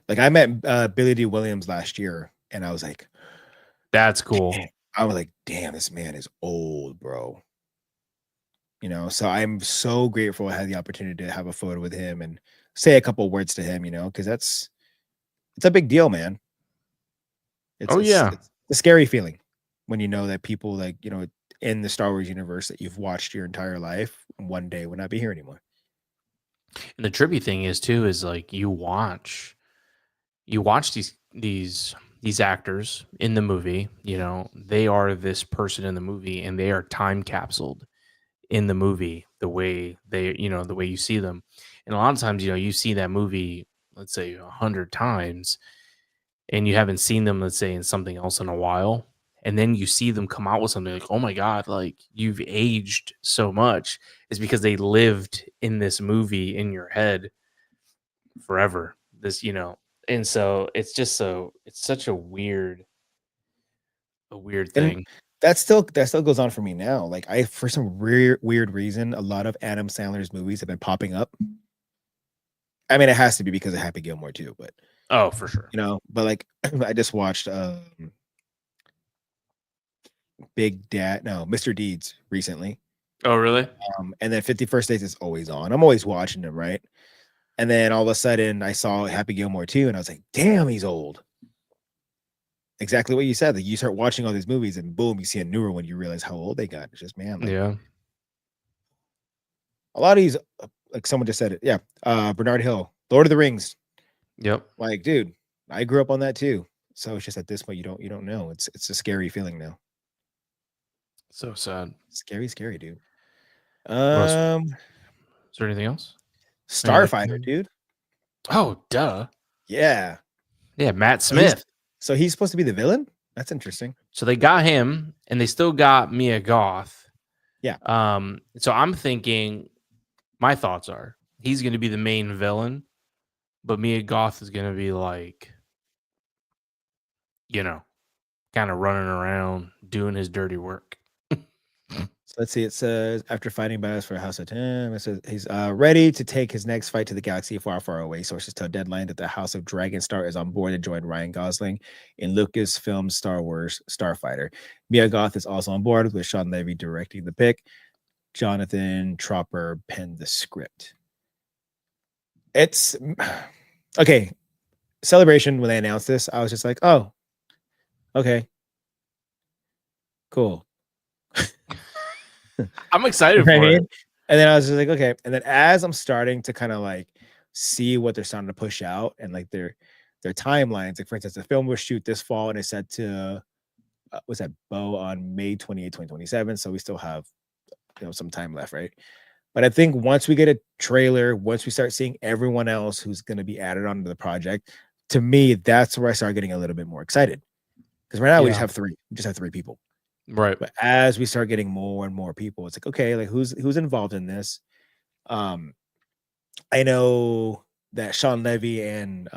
Like I met Billy D. Williams last year, and I was like, that's cool. I was like, damn, this man is old, bro. So I'm so grateful I had the opportunity to have a photo with him and say a couple words to him, because it's a big deal, man. It's a scary feeling when you know that people in the Star Wars universe that you've watched your entire life one day will not be here anymore. And the trippy thing is like you watch these actors in the movie, they are this person in the movie and they are time capsuled in the movie the way the way you see them. And a lot of times, you see that movie, let's say 100 times, and you haven't seen them, let's say, in something else in a while. And then you see them come out with something like, oh my God, like you've aged so much. It's because they lived in this movie in your head forever. And so it's such a weird thing. And that still goes on for me now. Like for some weird reason, a lot of Adam Sandler's movies have been popping up. I mean, it has to be because of Happy Gilmore too, but oh, for sure. But like I just watched Mr. Deeds recently. Oh, really? And then 51st Dates is always on. I'm always watching them, right? And then all of a sudden I saw Happy Gilmore too, and I was like, damn, he's old. Exactly what you said. Like you start watching all these movies and boom, you see a newer one, you realize how old they got. It's just, man, yeah. A lot of these, like someone just said it. Yeah. Bernard Hill, Lord of the Rings. Yep. Like, dude, I grew up on that too. So it's just at this point, you don't know. It's a scary feeling now. So sad. Scary, dude. Is there anything else? Starfighter, dude. Oh, duh. Yeah. Yeah, Matt Smith. So he's supposed to be the villain? That's interesting. So they got him and they still got Mia Goth. Yeah. So I'm thinking, my thoughts are he's going to be the main villain, but Mia Goth is going to be like, kind of running around doing his dirty work. So let's see. It says after fighting battles for House of Tim, it says he's ready to take his next fight to the galaxy far, far away. Sources tell Deadline that the House of Dragon Star is on board to join Ryan Gosling in Lucasfilm's Star Wars Starfighter. Mia Goth is also on board with Sean Levy directing the pick. Jonathan Tropper penned the script. It's okay. Celebration, when they announced this, I was just like, oh, okay, cool. I'm excited for it. And then I was just like, okay. And then as I'm starting to kind of like see what they're starting to push out and like their timelines, like for instance, the film was shoot this fall and it's set to was that Bo on May 28, 2027. So we still have some time left, right? But I think once we get a trailer, once we start seeing everyone else who's going to be added onto the project, to me, that's where I start getting a little bit more excited. Because right now we just have three. We just have three people. Right. But as we start getting more and more people, it's like, okay, like who's involved in this? I know that Sean Levy and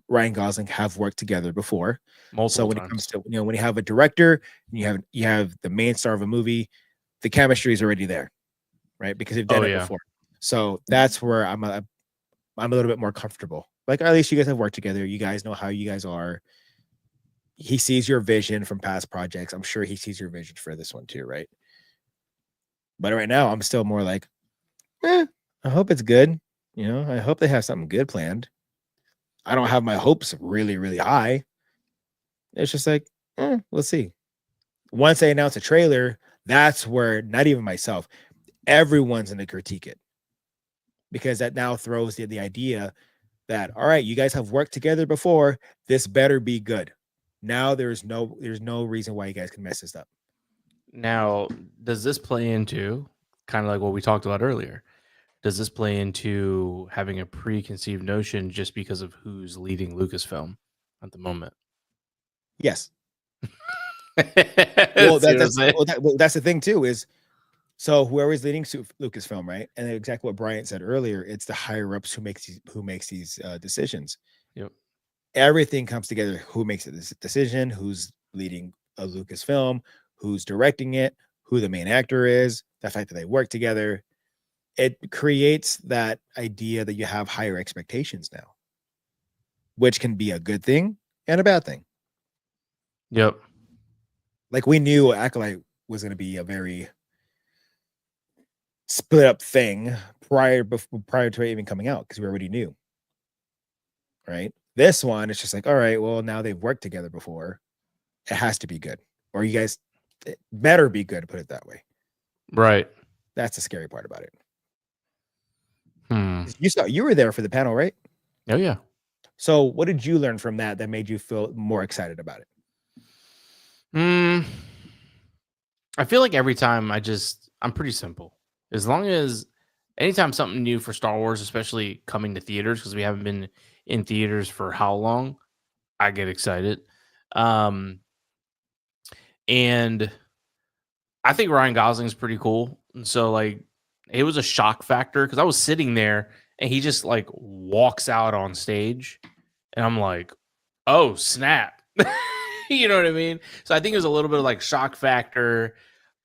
Ryan Gosling have worked together before. So when it comes to when you have a director and you have the main star of a movie, the chemistry is already there, right? Because they've done it before. So that's where I'm a little bit more comfortable. Like, or at least you guys have worked together. You guys know how you guys are. He sees your vision from past projects. I'm sure he sees your vision for this one too, right? But right now, I'm still more like, I hope it's good. I hope they have something good planned. I don't have my hopes really, really high. It's just like, we'll see. Once they announce a trailer, that's where not even myself, everyone's going to critique it, because that now throws the idea that, all right, you guys have worked together before. This better be good. Now there's no reason why you guys can mess this up. Now, does this play into kind of like what we talked about earlier? Does this play into having a preconceived notion just because of who's leading Lucasfilm at the moment? Yes. Well, That's the thing too, is so whoever's leading Lucasfilm, right? And exactly what Bryant said earlier, it's the higher ups who makes these decisions. Yep. Everything comes together. Who makes this decision? Who's leading a Lucasfilm? Who's directing it? Who the main actor is? The fact that they work together, it creates that idea that you have higher expectations now, which can be a good thing and a bad thing. Yep. Like, we knew Acolyte was going to be a very split up thing prior to it even coming out, because we already knew. Right? This one, it's just like, all right, well, now they've worked together before. It has to be good. Or you guys, it better be good, put it that way. Right. That's the scary part about it. Hmm. You were there for the panel, right? Oh, yeah. So what did you learn from that made you feel more excited about it? I feel like every time I'm pretty simple. As long as anytime something new for Star Wars, especially coming to theaters, because we haven't been in theaters for how long, I get excited. And I think Ryan Gosling's pretty cool. And so, like, it was a shock factor because I was sitting there and he just like walks out on stage, and I'm like, oh, snap. You know what I mean? So I think it was a little bit of like shock factor.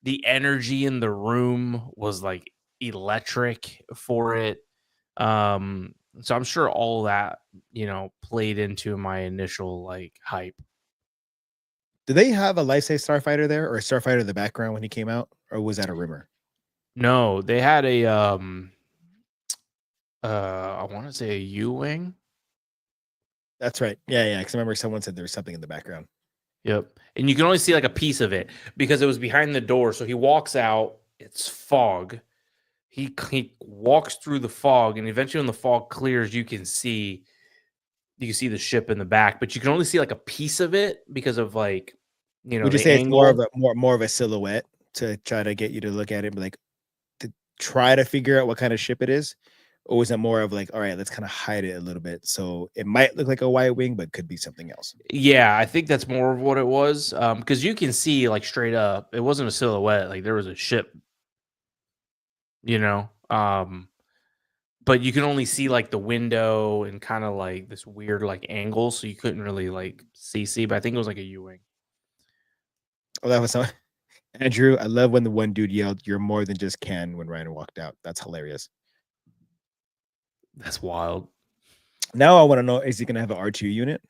The energy in the room was like electric for it. So I'm sure all that, played into my initial like hype. Do they have a life-size starfighter there, or a starfighter in the background when he came out, or was that a rumor? No, they had a I want to say a U-wing. That's right. Yeah. Because I remember someone said there was something in the background. Yep. And you can only see like a piece of it because it was behind the door. So he walks out, it's fog. He walks through the fog, and eventually when the fog clears, you can see the ship in the back, but you can only see like a piece of it because of like, Would you the say it's more of angle. a silhouette to try to get you to look at it, and be like, to try to figure out what kind of ship it is? Or was it more of like, all right, let's kind of hide it a little bit, so it might look like a white wing, but could be something else? Yeah, I think that's more of what it was. Because you can see like straight up, it wasn't a silhouette, like there was a ship, you know. But you can only see like the window and kind of like this weird like angle, so you couldn't really like see. But I think it was like a U-wing. Oh, that was so. Andrew, I love when the one dude yelled, "You're more than just Ken," when Ryan walked out. That's hilarious. That's wild. Now I want to know, is he going to have an R2 unit?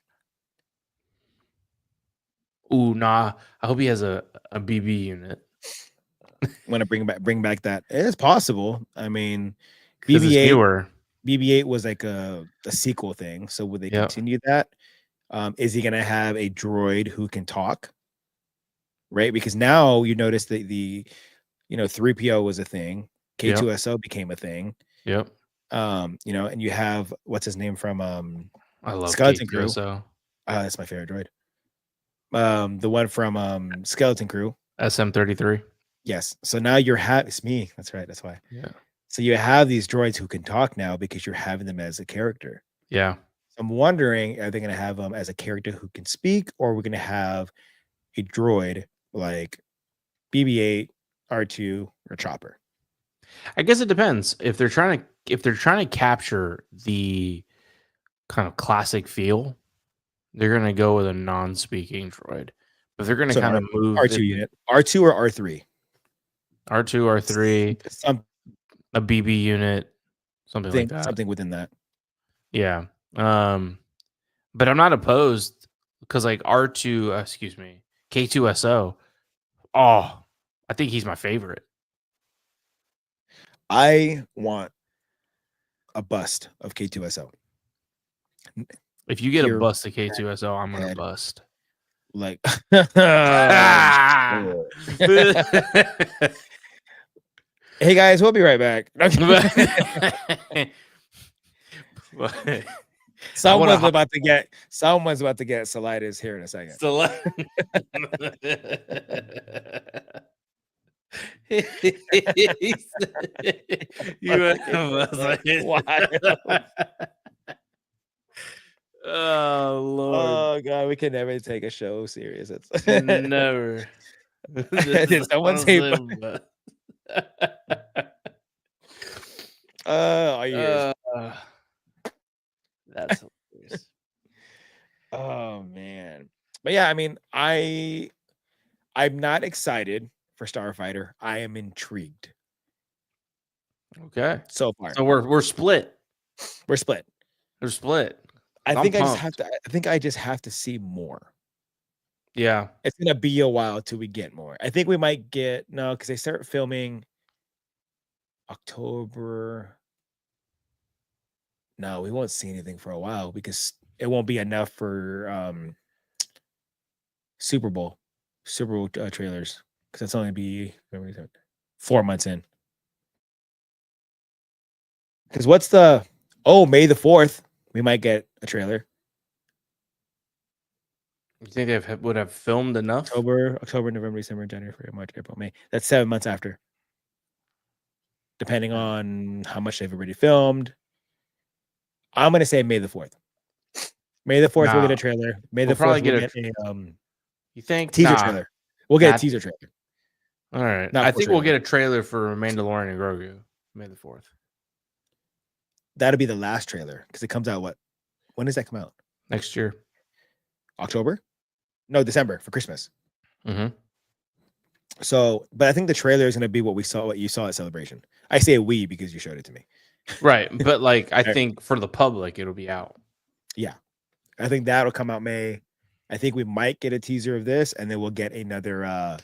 Ooh, nah. I hope he has a BB unit Want to bring back that? It's possible. I mean, because it's BB-8 newer. BB-8 was like a sequel thing. So would they Yep. continue that? Is he going to have a droid who can talk? Right? Because now you notice that the 3PO was a thing. Yep. K2SO became a thing. Yep. And you have, what's his name from I love Skeleton Crew. K2SO. That's my favorite droid. The one from Skeleton Crew. SM-33. Yes. So now it's me. That's right. That's why. Yeah. So you have these droids who can talk now because you're having them as a character. Yeah. I'm wondering, are they going to have them as a character who can speak, or are we going to have a droid like BB-8, R2, or Chopper? I guess it depends. If they're trying to capture the kind of classic feel, they're gonna go with a non-speaking droid. But they're gonna So kind of move R2 unit, R2 or R3, R2, R3, a BB unit, something like that. something within that. Yeah. But I'm not opposed because like R2, excuse me, K2SO. Oh, I think he's my favorite. I want a bust of K2SO. If you get Here, a bust of K2SO, I'm gonna head. bust. Like, hey guys, we'll be right back. Someone's about to get Salidas here in a second. Oh Lord! Oh God, we can never take a show serious. It's never. Did someone say? Are you? That's hilarious. Oh man, but yeah, I mean, I'm not excited for Starfighter. I am intrigued. Okay, so far, so we're split. We're split. We're split. I think I just have to see more. Yeah, it's gonna be a while till we get more. I think we might get because they start filming October. No, we won't see anything for a while because it won't be enough for Super Bowl trailers because that's only be 4 months in. Because what's May the 4th, we might get a trailer. You think they would have filmed enough? October, November, December, January, February, March, April, May. That's 7 months after. Depending on how much they've already filmed. I'm gonna say May the 4th. May the 4th, we'll get a trailer. May the 4th, we'll get a you think teaser trailer. We'll get a teaser trailer. All right. I think we'll get a trailer for Mandalorian and Grogu. May the 4th. That'll be the last trailer because it comes out when does that come out? Next year. October? No, December for Christmas. Mm-hmm. So, but I think the trailer is going to be what you saw at Celebration. I say we because you showed it to me. Right. But like, I think for the public, it'll be out. Yeah. I think that'll come out May. I think we might get a teaser of this and then we'll get another,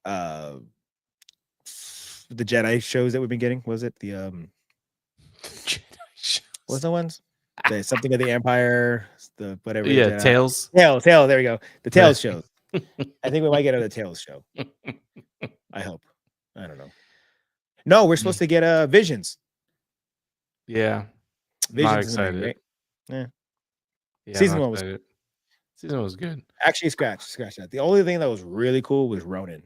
the Jedi shows that we've been getting. Was it the, Jedi shows. What's the ones? The something of the Empire, the whatever. Yeah, Tales. Tales. There we go. The Tales shows. I think we might get another Tales show. I hope. I don't know. No, we're supposed to get Visions. Yeah. Visions not excited. Right? Yeah. Season 1 was good. Actually, scratch that. The only thing that was really cool was Ronin.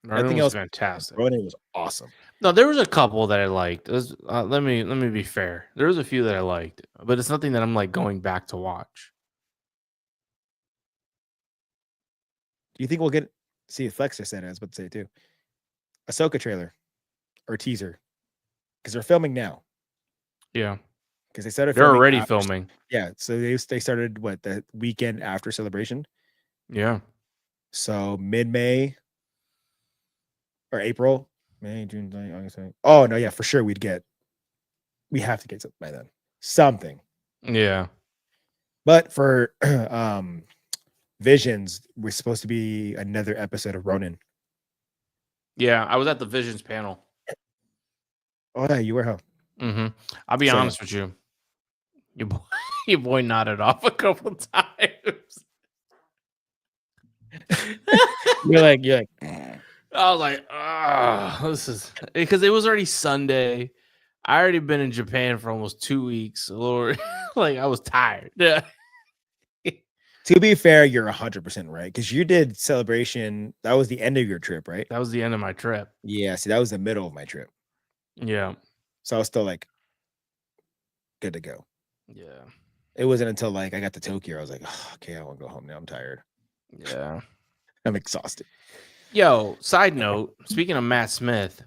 Ronin was fantastic. Ronin was awesome. No, there was a couple that I liked. Let me be fair. There was a few that I liked, but it's nothing that I'm like going back to watch. Do you think we'll get? See, Flex just said it. I was about to say it too. Ahsoka trailer or teaser because they're filming now. Yeah, because they started. They're already filming. Yeah, so they started the weekend after Celebration. Yeah. So mid-May or April, May, June, July, August. Oh no, yeah, for sure we have to get something by then. Something. Yeah. But for Visions, we're supposed to be another episode of Ronin. Yeah, I was at the Visions panel. Oh yeah, you were, huh? Mm-hmm. I'll be honest with you. Your boy nodded off a couple times. You're like. I was like, this is because it was already Sunday. I already been in Japan for almost 2 weeks. Lord, like I was tired. Yeah. To be fair, you're 100% right because you did Celebration. That was the end of your trip, right? That was the end of my trip. Yeah, see, that was the middle of my trip. Yeah. So I was still like good to go. Yeah. It wasn't until like I got to Tokyo, I was like, oh, okay, I want to go home now. I'm tired. Yeah. I'm exhausted. Yo, side note, speaking of Matt Smith,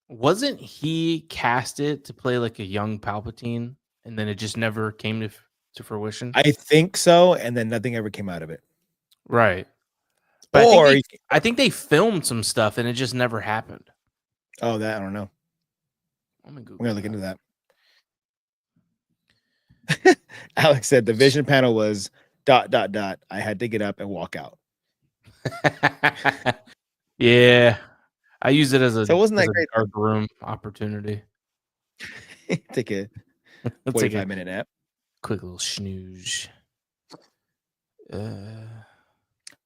wasn't he casted to play like a young Palpatine and then it just never came to fruition? I think so, and then nothing ever came out of it. Right. But I think they filmed some stuff and it just never happened. Oh, that I don't know. I'm gonna look into that. Alex said the Vision panel was ... I had to get up and walk out. Yeah, I use it as a so wasn't that great dark room opportunity. Take a Let's take a 45-minute nap. quick little snooze.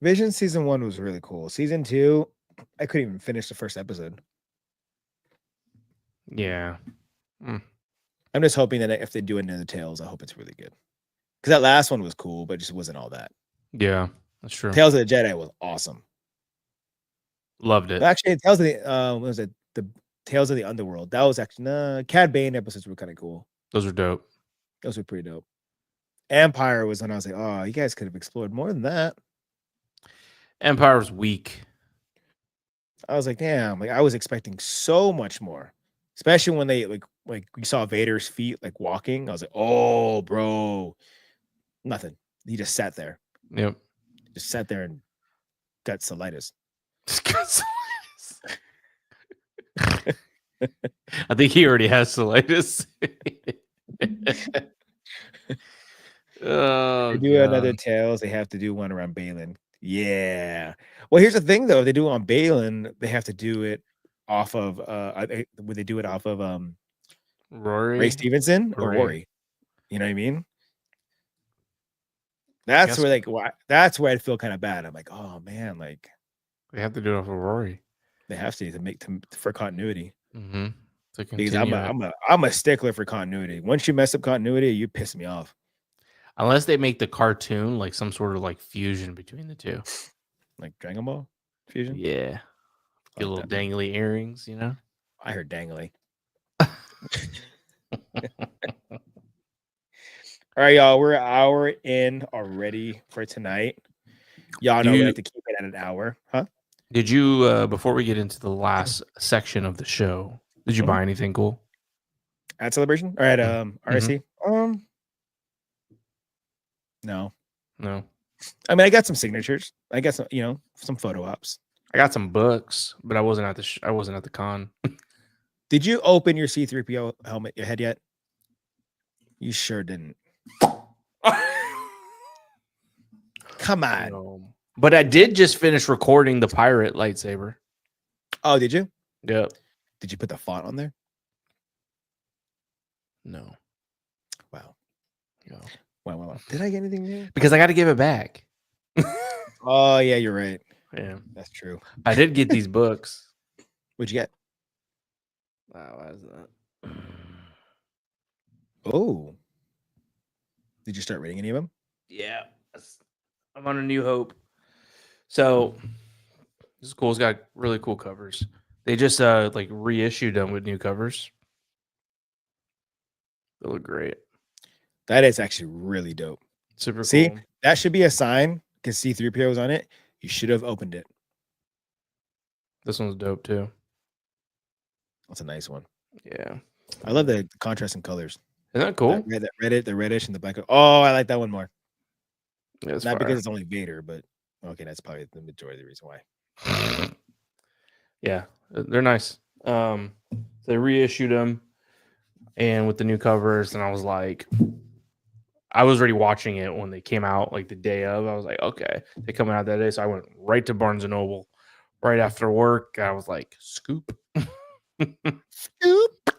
Vision season 1 was really cool. Season 2, I couldn't even finish the first episode. Yeah. I'm just hoping that if they do Into the Tales, I hope it's really good. Because that last one was cool, but it just wasn't all that. Yeah, that's true. Tales of the Jedi was awesome. Loved it. Actually, Tales of the what was it? The Tales of the Underworld. That was actually Cad Bane episodes were kind of cool. Those were dope. Those were pretty dope. Empire was when I was like, oh, you guys could have explored more than that. Empire was weak. I was like, damn, like I was expecting so much more. Especially when they like we saw Vader's feet like walking. I was like, oh, bro. Nothing. He just sat there. Yep. Just sat there and got colitis. I think he already has colitis. Oh, they do another Tales. They have to do one around Balin. Yeah. Well, here's the thing though. If they do it on Balin, they have to do it off of would they do it off of Ray Stevenson or Rory? You know what I mean? That's where like that's where I'd feel kind of bad. I'm like, oh man, like they have to do it off of Rory. They have to make for continuity. Mm-hmm. Because I'm a stickler for continuity. Once you mess up continuity, you piss me off. Unless they make the cartoon like some sort of like fusion between the two, like Dragon Ball fusion. Yeah, get little dangly earrings. You know, I heard dangly. All right, y'all. We're an hour in already for tonight. Y'all know we have to keep it at an hour, huh? Did you before we get into the last section of the show? Did you buy anything cool at Celebration or at RSC? No. I mean, I got some signatures. I got some, some photo ops. I got some books, but I wasn't at the I wasn't at the con. Did you open your C-3PO helmet your head yet? You sure didn't. Come on. But I did just finish recording the pirate lightsaber. Oh, did you? Yep. Did you put the font on there? No. Wow. Wow. Did I get anything new? Because I got to give it back. Oh, yeah, you're right. Yeah. That's true. I did get these books. What'd you get? Wow, why is that? Oh. Did you start reading any of them? Yeah. I'm on A New Hope. So this is cool. It's got really cool covers. They just like reissued them with new covers. They look great. That is actually really dope. Super See, cool. That should be a sign because C-3PO was on it. You should have opened it. This one's dope too. That's a nice one. Yeah. I love the contrast in colors. Isn't that cool? The reddish and the black. Oh, I like that one more. Yeah, not because it's only Vader, but okay, that's probably the majority of the reason why. Yeah, they're nice. They reissued them and with the new covers, and I was like, I was already watching it when they came out, like the day of. I was like, okay, they're coming out that day, so I went right to Barnes and Noble right after work. I was like, scoop. Scoop.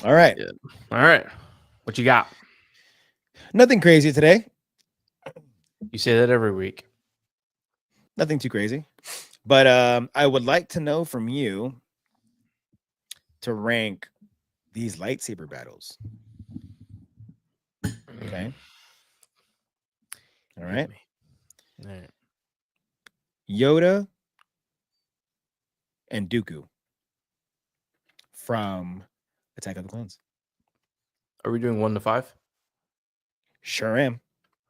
All right. Yeah. All right. What you got? Nothing crazy today. You say that every week. Nothing too crazy. But I would like to know from you to rank these lightsaber battles. Okay. All right. All right. Yoda and Dooku from Attack of the Clones. Are we doing 1 to 5? Sure am.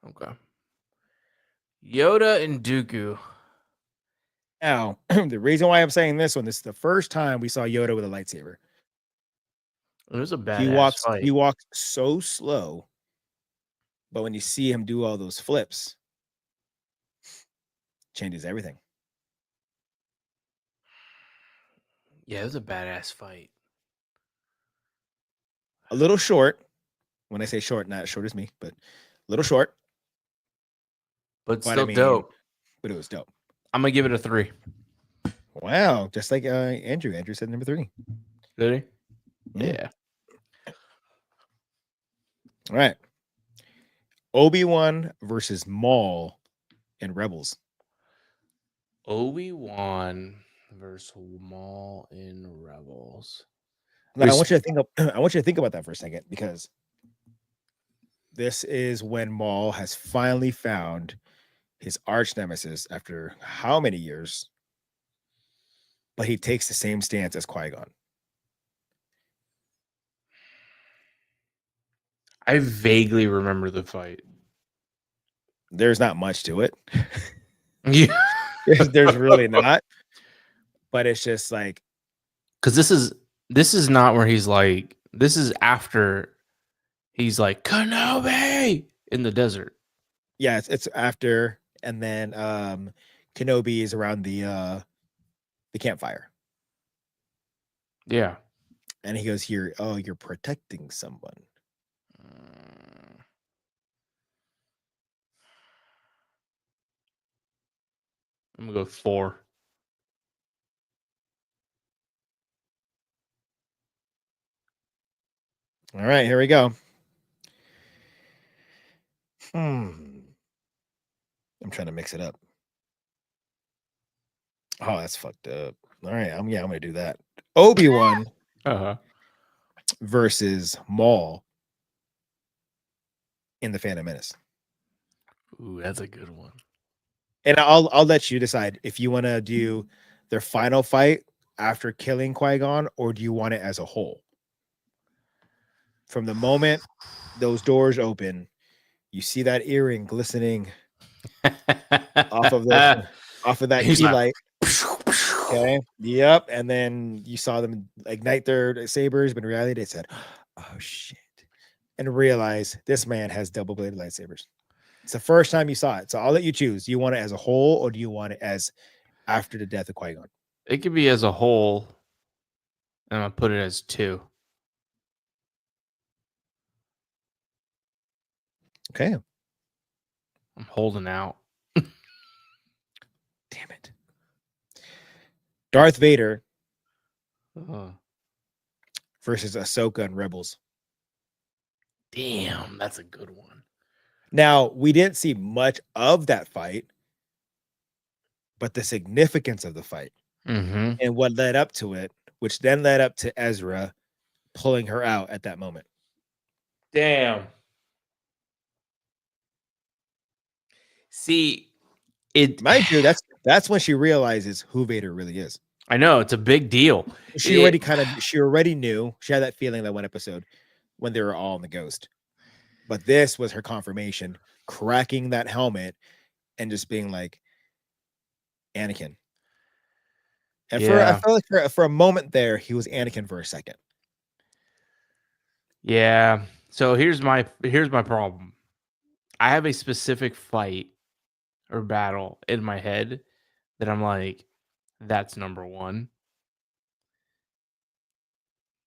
Okay. Yoda and Dooku. Now, the reason why I'm saying this is the first time we saw Yoda with a lightsaber. It was a badass fight. He walks so slow, but when you see him do all those flips, changes everything. Yeah, it was a badass fight. A little short. When I say short, not as short as me, but a little short. But still dope. But it was dope. I'm going to give it a 3. Wow. Just like Andrew. Andrew said number 3. Did he? Yeah. All right. Obi-Wan versus Maul in Rebels. Obi-Wan versus Maul in Rebels. Now, I want you to think I want you to think about that for a second, because this is when Maul has finally found his arch nemesis after how many years? But he takes the same stance as Qui-Gon. I vaguely remember the fight. There's not much to it. Yeah. There's really not. But it's just like, Because this is not where he's like, this is after he's like Kenobi in the desert. yeah, it's after, and then Kenobi is around the campfire. Yeah. And he goes, here, oh, you're protecting someone. I'm gonna go 4. All right, here we go. I'm trying to mix it up. Oh, that's fucked up. All right, I'm gonna do that. Obi-Wan versus Maul in the Phantom Menace. Ooh, that's a good one. And I'll let you decide if you want to do their final fight after killing Qui-Gon, or do you want it as a whole? From the moment those doors open, you see that earring glistening off of that He's key like, light. Okay. Yep. And then you saw them ignite their sabers, but in reality, they said, "Oh shit," and realize this man has double-bladed lightsabers. It's the first time you saw it, so I'll let you choose. Do you want it as a whole, or do you want it as after the death of Qui-Gon? It could be as a whole, and I'll put it as 2. Okay. I'm holding out. Damn it. Darth Vader versus Ahsoka and Rebels. Damn, that's a good one. Now, we didn't see much of that fight, but the significance of the fight and what led up to it, which then led up to Ezra pulling her out at that moment. Damn. See, mind you, that's when she realizes who Vader really is. I know, it's a big deal. She already knew. She had that feeling that one episode when they were all in the Ghost. But this was her confirmation, cracking that helmet and just being like, Anakin. And I felt like for a moment there, he was Anakin for a second. Yeah. So here's my problem. I have a specific fight or battle in my head that I'm like, that's number 1.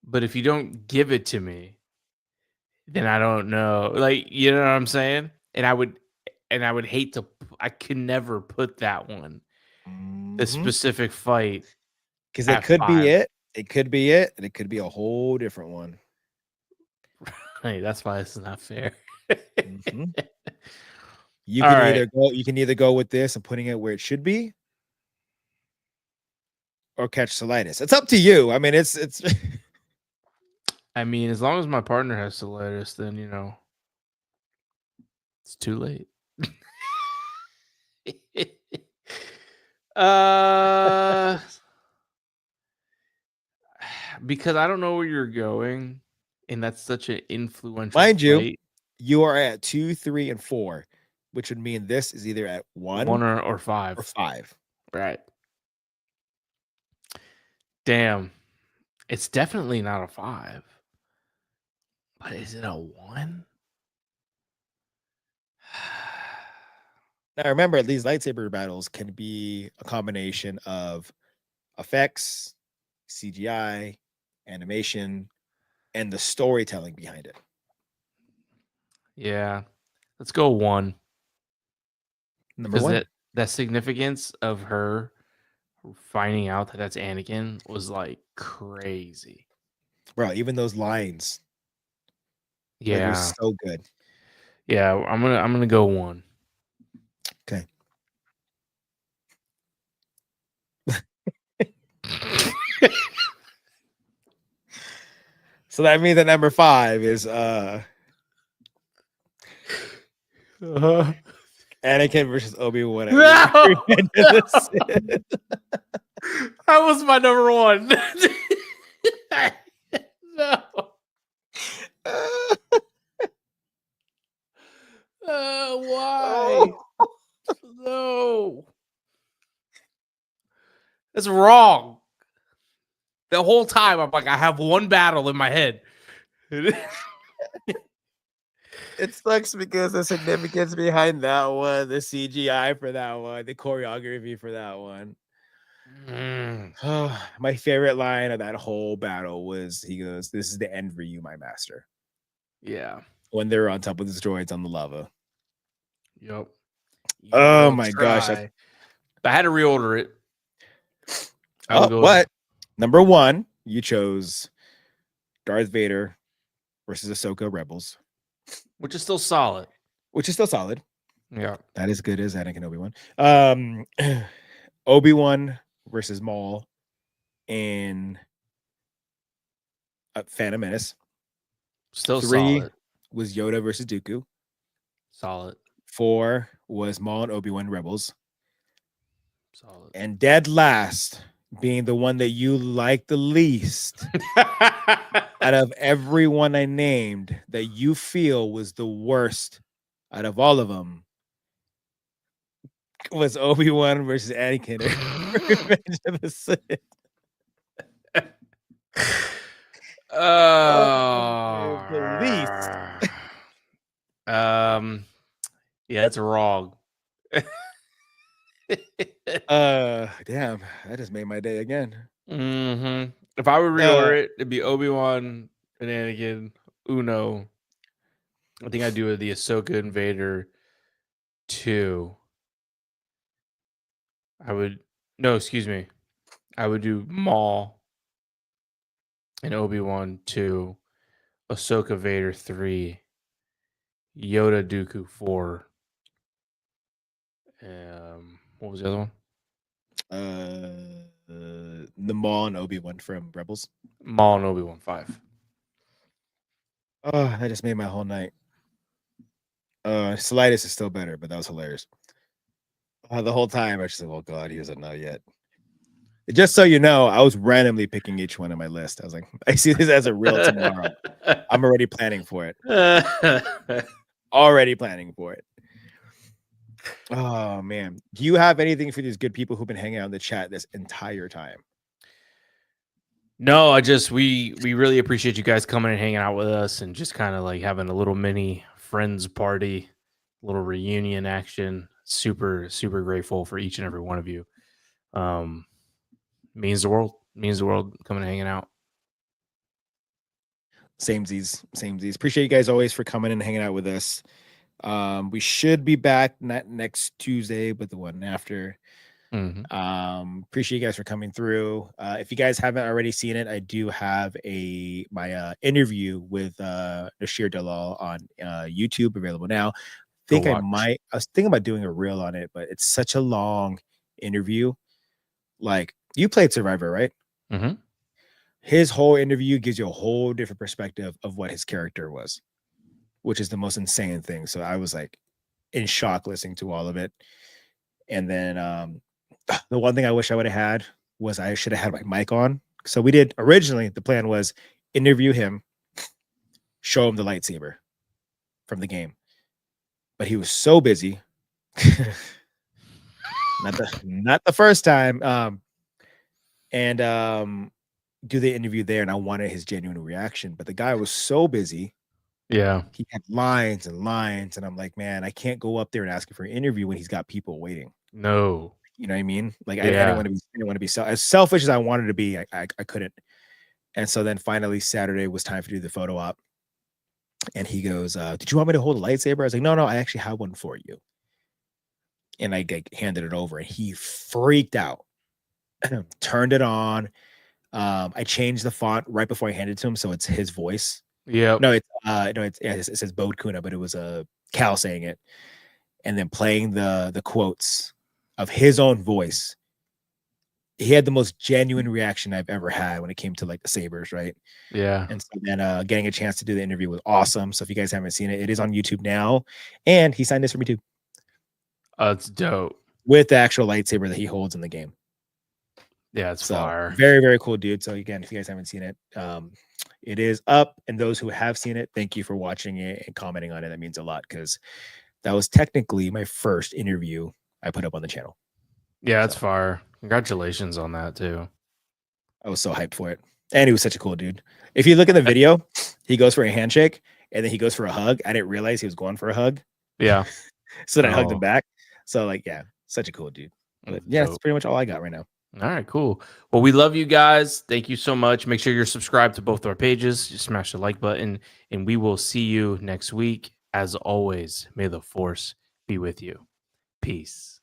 But if you don't give it to me, then I don't know. Like, you know what I'm saying? And I would hate to I could never put that one. The specific fight. Because it could be it. It could be it, and it could be a whole different one. Hey, that's why this is not fair. You can either go with this and putting it where it should be, or catch Solitis. It's up to you. I mean, it's I mean, as long as my partner has Solitis, then it's too late. Because I don't know where you're going, and that's such an influential mind fight. You are at 2, 3, and 4, which would mean this is either at 1 or 5. or 5. Right. Damn. It's definitely not a 5. But is it a 1? Now remember, these lightsaber battles can be a combination of effects, CGI, animation, and the storytelling behind it. Yeah. Let's go 1. Number 1. That significance of her finding out that that's Anakin was like crazy. Bro, even those lines, like, were Yeah. so good. Yeah, I'm gonna go 1. Okay. So that means that number 5 is Uh-huh. Anakin versus Obi-Wan at No! Revenge of the No! Sith. That was my number 1. No. Why? Oh. No. That's wrong. The whole time I'm like, I have one battle in my head. It sucks because the significance behind that one, the CGI for that one, the choreography for that one. Mm, My favorite line of that whole battle was he goes, "This is the end for you, my master." yeah. When they're on top of the droids on the lava. Yep. You Oh will my gosh. try. If I had to reorder it, I would Oh, go what? Number 1, you chose Darth Vader versus Ahsoka Rebels, which is still solid. which is still solid. Yeah. Not as good as Anakin Obi-Wan. Obi-Wan versus Maul in Phantom Menace. Still 3 solid. was Yoda versus Dooku. Solid. 4 was Maul and Obi-Wan Rebels. Solid. And dead last, being the one that you like the least out of everyone I named, that you feel was the worst out of all of them, was Obi-Wan versus Anakin. Revenge of the Sith. Oh, the least. Yeah, it's wrong. Damn, that just made my day again. Mm-hmm. If I would reorder it, it'd be Obi-Wan and Anakin, Uno. I think I'd do the Ahsoka and Vader 2. Excuse me. I would do Maul and Obi-Wan 2, Ahsoka Vader 3, Yoda Dooku 4. What was the other one? The Maul and Obi-Wan from Rebels. Maul and Obi-Wan 5. Oh, that just made my whole night. Slitus is still better, but that was hilarious. The whole time I was just like, oh god, he doesn't know yet. Just so you know, I was randomly picking each one on my list. I was like, I see this as a real tomorrow. I'm already planning for it. Already planning for it. Oh man. Do you have anything for these good people who've been hanging out in the chat this entire time? No, we really appreciate you guys coming and hanging out with us and just kind of like having a little mini friends party, little reunion action. Super, super grateful for each and every one of you. Means the world. Means the world coming and hanging out. Samesies. Appreciate you guys always for coming and hanging out with us. We should be back not next Tuesday, but the one after. Appreciate you guys for coming through. If you guys haven't already seen it, I do have my interview with Nashir Dalal on YouTube available now. I was thinking about doing a reel on it, but it's such a long interview. Like, you played Survivor, right? Mm-hmm. His whole interview gives you a whole different perspective of what his character was, which is the most insane thing. So I was like in shock listening to all of it. And then the one thing I wish I would have had was I should have had my mic on. So we did originally, the plan was interview him, show him the lightsaber from the game. But he was so busy. not the first time. Do the interview there, and I wanted his genuine reaction. But the guy was so busy. Yeah. He had lines and lines, and I'm like, man, I can't go up there and ask him for an interview when he's got people waiting. No. You know what I mean? Like, Yeah. I didn't want to be as selfish as I wanted to be. I couldn't. And so then finally Saturday was time to do the photo op. And he goes, did you want me to hold a lightsaber? I was like, no, I actually have one for you. And I handed it over, and he freaked out. Turned it on. I changed the font right before I handed it to him, so it's his voice. Yep. No, it says Bode Kuna, but it was a Cal saying it, and then playing the quotes of his own voice. He had the most genuine reaction I've ever had when it came to like the sabers, right? Yeah. And so then getting a chance to do the interview was awesome. So if you guys haven't seen it, it is on YouTube now, and he signed this for me too, It's dope. with the actual lightsaber that he holds in the game. Yeah, it's So fire. very, very cool, dude. So again, if you guys haven't seen it, it is up. And those who have seen it, thank you for watching it and commenting on it. That means a lot because that was technically my first interview I put up on the channel. Yeah, it's fire. Congratulations on that too. I was so hyped for it. And he was such a cool dude. If you look in the video, he goes for a handshake and then he goes for a hug. I didn't realize he was going for a hug. Yeah. So then I hugged him back. So like, yeah, such a cool dude. But yeah, that's pretty much all I got right now. All right, cool. Well, we love you guys. Thank you so much. Make sure you're subscribed to both our pages. Just smash the like button, and we will see you next week. As always, may the force be with you. Peace.